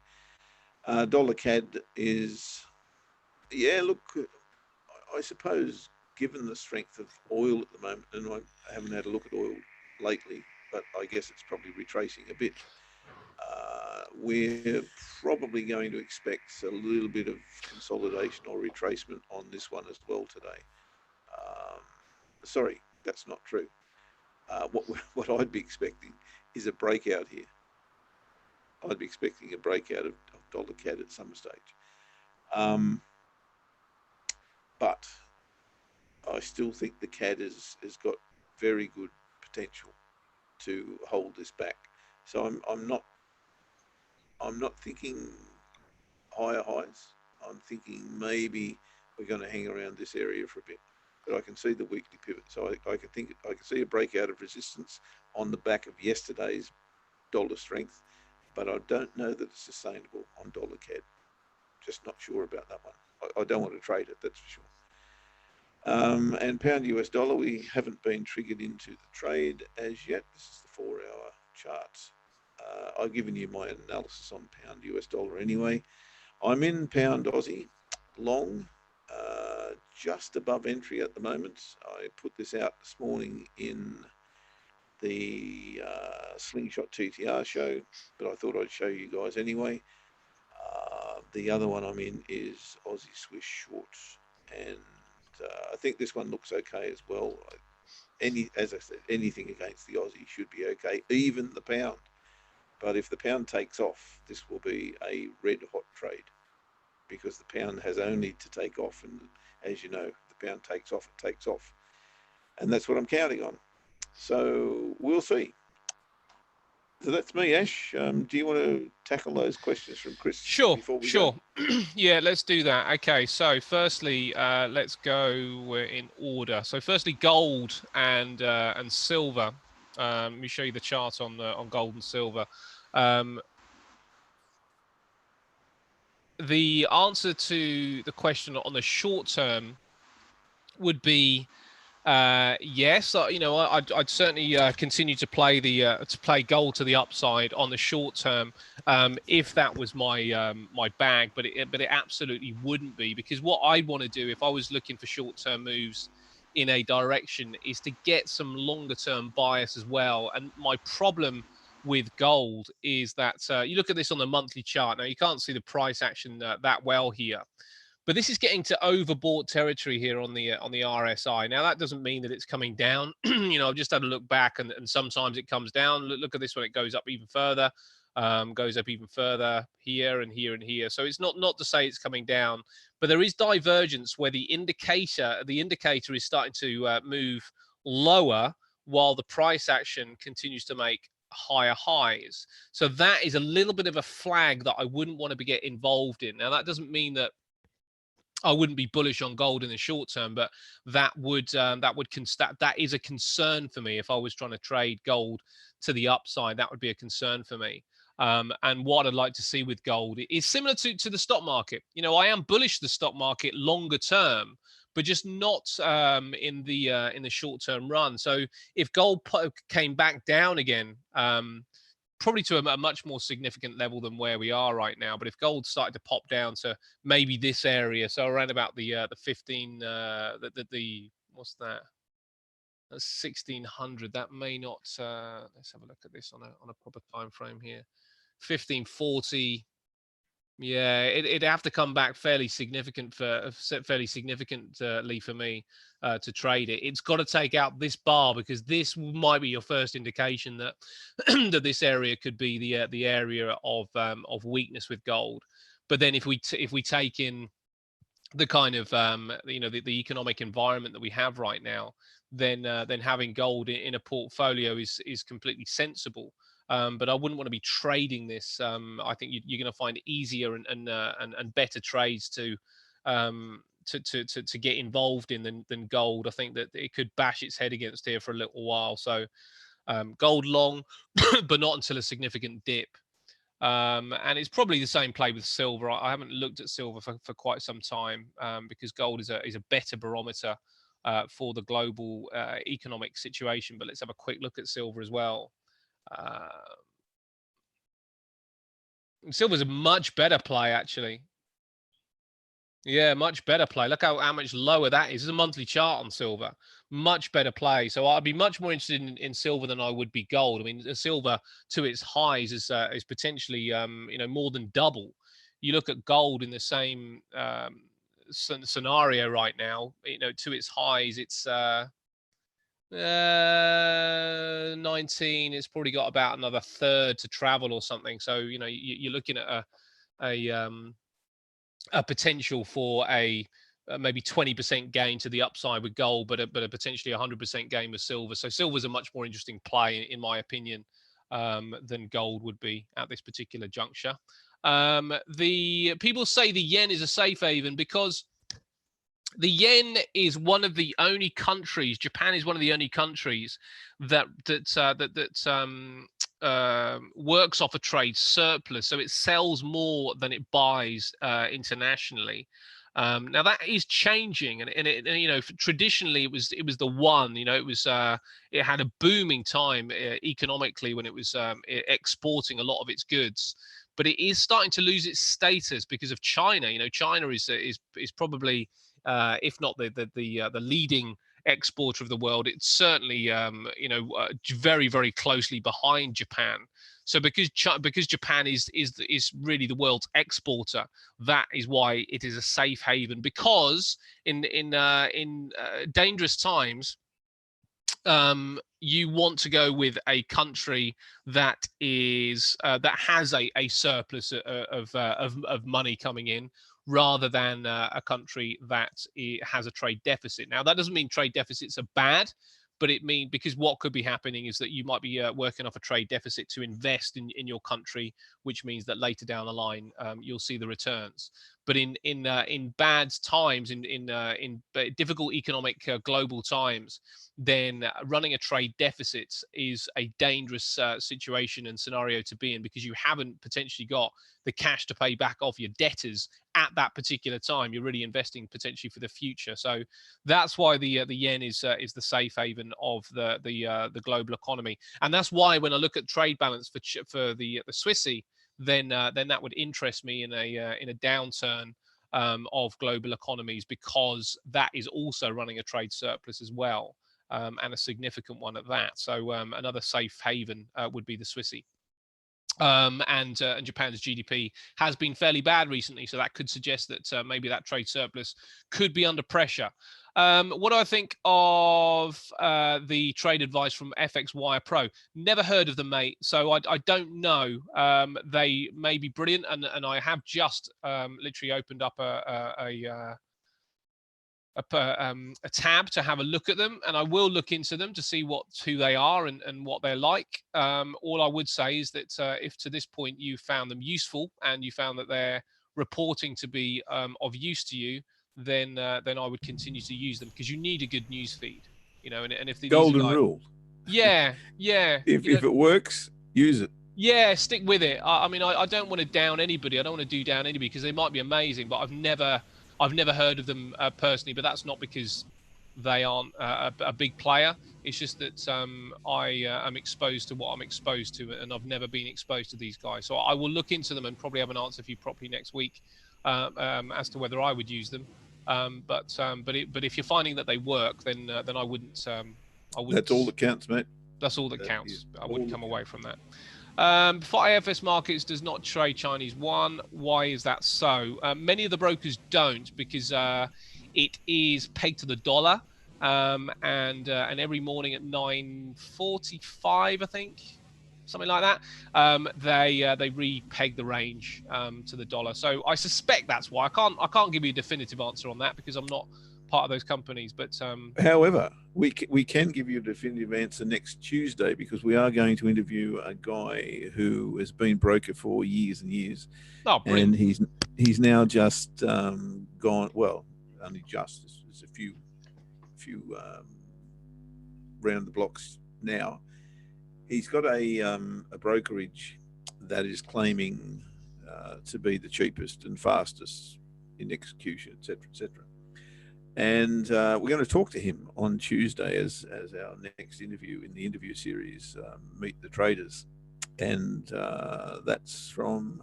Dollar CAD is, yeah, look, I suppose given the strength of oil at the moment, and I haven't had a look at oil lately, but I guess it's probably retracing a bit. We're probably going to expect a little bit of consolidation or retracement on this one as well today. Sorry, that's not true. What I'd be expecting is a breakout here. I'd be expecting a breakout of dollar CAD at some stage. But I still think the CAD has got very good potential to hold this back. So I'm not thinking higher highs. I'm thinking maybe we're going to hang around this area for a bit. but I can see the weekly pivot. So I can see a breakout of resistance on the back of yesterday's dollar strength, but I don't know that it's sustainable on dollar CAD. Just not sure about that one. I don't want to trade it, that's for sure. And pound US dollar, we haven't been triggered into the trade as yet. This is the 4-hour charts. I've given you my analysis on pound US dollar anyway. I'm in pound Aussie long, just above entry at the moment. I put this out this morning in the Slingshot TTR show, but I thought I'd show you guys anyway. The other one I'm in is Aussie Swiss shorts, and I think this one looks okay as well. As I said, anything against the Aussie should be okay, even the pound. But if the pound takes off, this will be a red hot trade, because the pound has only to take off, and as you know, the pound takes off, it takes off, and that's what I'm counting on. So we'll see. So that's me, Ash. Do you want to tackle those questions from Chris? Sure. Go? Yeah, let's do that. Okay, so firstly, let's go in order. So firstly, gold and silver. Let me show you the chart on gold and silver. The answer to the question on the short term would be yes. I'd certainly continue to play gold to the upside on the short term if that was my my bag, but it absolutely wouldn't be, because what I'd want to do if I was looking for short term moves in a direction is to get some longer term bias as well. And my problem with gold is that you look at this on the monthly chart. Now you can't see the price action that well here, but this is getting to overbought territory here on the RSI. Now that doesn't mean that it's coming down. I've just had a look back, and sometimes it comes down. Look at this one; it goes up even further, here and here and here. So it's not to say it's coming down, but there is divergence where the indicator is starting to move lower while the price action continues to make higher highs. So that is a little bit of a flag that I wouldn't want to get involved in. Now that doesn't mean that I wouldn't be bullish on gold in the short term, but that is a concern for me. If I was trying to trade gold to the upside, that would be a concern for me. And what I'd like to see with gold is similar to the stock market. I am bullish the stock market longer term, but just not in the short term run. So if gold came back down again, probably to a much more significant level than where we are right now. But if gold started to pop down to maybe this area, so around about the 15, what's that? That's 1600. That may not. Let's have a look at this on a proper time frame here. 1540. Yeah, it'd have to come back fairly significantly for me to trade it. It's got to take out this bar, because this might be your first indication that that this area could be the area of weakness with gold. But then if we take in the kind of the economic environment that we have right now, then having gold in a portfolio is completely sensible. But I wouldn't want to be trading this. I think you're going to find easier and better trades to get involved in than gold. I think that it could bash its head against here for a little while. So gold long, but not until a significant dip. And it's probably the same play with silver. I haven't looked at silver for quite some time, because gold is a better barometer for the global economic situation. But let's have a quick look at silver as well. Silver's a much better play, actually. Yeah, much better play. Look how much lower that is. It's a monthly chart on silver. Much better play. So I'd be much more interested in silver than I would be gold. I mean, silver to its highs is potentially more than double. You look at gold in the same scenario right now. To its highs, it's 19. It's probably got about another third to travel or something. So you're looking at a potential for a maybe 20% gain to the upside with gold, but a potentially 100% gain with silver. So silver's a much more interesting play, in my opinion, than gold would be at this particular juncture. The people say the yen is a safe haven because The yen is one of the only countries. Japan is one of the only countries that works off a trade surplus. So it sells more than it buys internationally. Now that is changing, and you know, traditionally it was the one. You know, it had a booming time economically when it was exporting a lot of its goods. But it is starting to lose its status because of China. You know, China is probably if not the leading exporter of the world, it's certainly very very closely behind Japan. So because Japan is really the world's exporter, that is why it is a safe haven. Because in dangerous times, you want to go with a country that has a surplus of money coming in, rather than a country that has a trade deficit. Now, that doesn't mean trade deficits are bad, but it means, because what could be happening is that you might be working off a trade deficit to invest in your country, which means that later down the line you'll see the returns. But in bad times, in difficult economic global times, then running a trade deficit is a dangerous situation and scenario to be in, because you haven't potentially got the cash to pay back off your debtors at that particular time. You're really investing potentially for the future. So that's why the yen is the safe haven of the global economy, and that's why when I look at trade balance for the Swissy, then that would interest me in a downturn of global economies, because that is also running a trade surplus as well, and a significant one at that. So another safe haven would be the Swissy. And Japan's GDP has been fairly bad recently, so that could suggest that maybe that trade surplus could be under pressure. What do I think of the trade advice from FX Wire Pro? Never heard of them, mate, so I don't know. They may be brilliant, and I have just literally opened up a tab to have a look at them, and I will look into them to see who they are and what they're like. All I would say is that if to this point you found them useful and you found that they're reporting to be of use to you, then I would continue to use them, because you need a good news feed, you know. And if Golden rule. yeah, if it works, use it. Yeah, stick with it. I mean, I don't want to down anybody. I don't want to do down anybody, because they might be amazing, but I've never heard of them personally. But that's not because they aren't a big player. It's just that I am exposed to what I'm exposed to, and I've never been exposed to these guys. So I will look into them and probably have an answer for you properly next week as to whether I would use them. But if you're finding that they work, then I wouldn't. That's all that counts, mate. That's all that counts. I wouldn't come away from that. For IFS Markets does not trade Chinese yuan. Why is that so? Many of the brokers don't, because it is pegged to the dollar, and every morning at 9:45, I think, something like that, they re-peg the range to the dollar. So I suspect that's why. I can't give you a definitive answer on that, because I'm not part of those companies. But however, we can give you a definitive answer next Tuesday, because we are going to interview a guy who has been broker for years and years. Oh, brilliant. And he's now just gone, well, only just, there's a few round the blocks now. He's got a brokerage that is claiming to be the cheapest and fastest in execution, etc., etc. And we're going to talk to him on Tuesday as our next interview in the interview series, Meet the Traders. And that's from,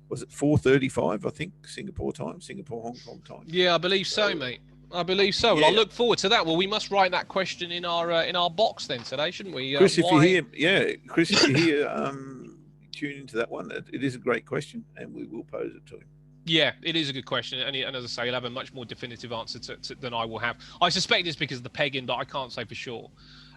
was it 4:35, I think, Singapore time, Hong Kong time? Yeah, I believe so, mate. I believe so. Well, I look forward to that. Well, we must write that question in our box then today, shouldn't we? Chris, if you're here, tune into that one. It is a great question, and we will pose it to him. Yeah, it is a good question, and as I say, you'll have a much more definitive answer than I will have. I suspect it's because of the pegging, but I can't say for sure.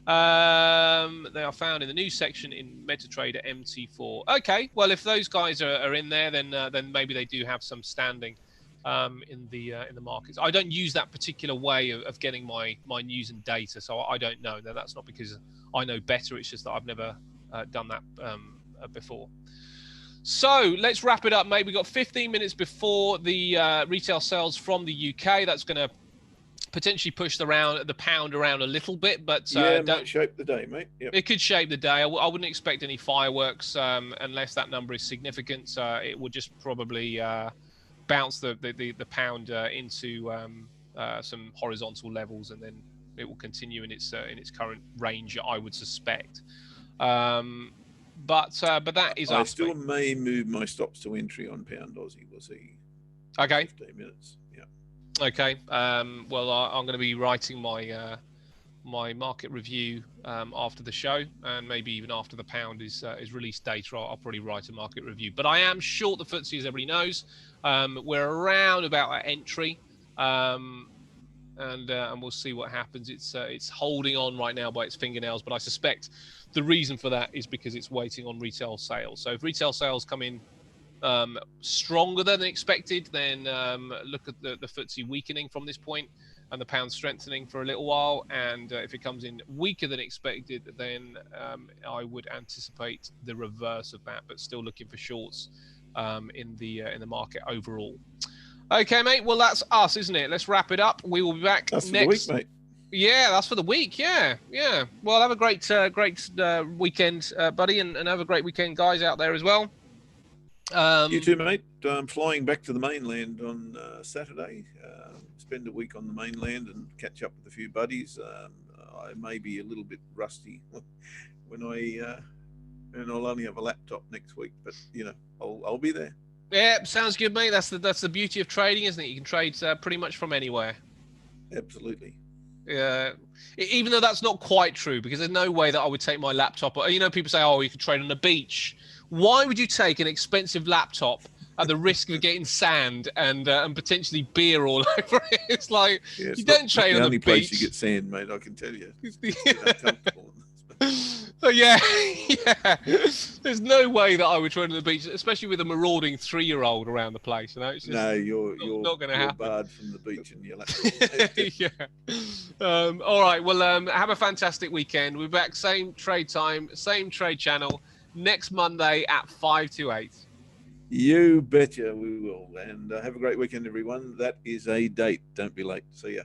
They are found in the news section in MetaTrader MT4. Okay, well, if those guys are in there, then maybe they do have some standing in the markets. I don't use that particular way of getting my news and data, so I don't know. Now, that's not because I know better. It's just that I've never done that before. So let's wrap it up, mate. We've got 15 minutes before the retail sales from the UK. That's going to potentially push the pound around a little bit, but yeah, it might shape the day, mate. Yep. It could shape the day. I wouldn't expect any fireworks unless that number is significant. It would just probably bounce the pound into some horizontal levels, and then it will continue in its current range, I would suspect. But that is. I still may move my stops to entry on pound Aussie. We'll see. Okay. 15 minutes. Yeah. Okay. Well, I'm going to be writing my my market review after the show, and maybe even after the pound is release data. I'll probably write a market review. But I am short the FTSE, as everybody knows. We're around about our entry, and we'll see what happens. It's holding on right now by its fingernails, but I suspect the reason for that is because it's waiting on retail sales. So if retail sales come in stronger than expected, then look at the FTSE weakening from this point and the pound strengthening for a little while. And if it comes in weaker than expected, then I would anticipate the reverse of that, but still looking for shorts in the market overall. Okay, mate. Well, that's us, isn't it? Let's wrap it up. We will be back That's next for the week, mate. Yeah, that's for the week. Yeah. Well, have a great weekend, buddy, and have a great weekend, guys, out there as well. You too, mate. I'm flying back to the mainland on Saturday. Spend a week on the mainland and catch up with a few buddies. I may be a little bit rusty when and I'll only have a laptop next week, but I'll be there. Yeah, sounds good, mate. That's the beauty of trading, isn't it? You can trade pretty much from anywhere. Absolutely. Yeah, even though that's not quite true, because there's no way that I would take my laptop. People say, "Oh, you can trade on the beach." Why would you take an expensive laptop at the risk of getting sand and potentially beer all over it? It's like you don't trade on the beach. The only place you get sand, mate, I can tell you. So yeah. There's no way that I would trade on the beach, especially with a marauding 3-year-old around the place. It's just you're not going to happen. Barred from the beach in your laptop. Yeah. All right. Well, have a fantastic weekend. We're back same trade time, same trade channel next Monday at 5 to 8. You betcha we will. And have a great weekend, everyone. That is a date. Don't be late. See ya.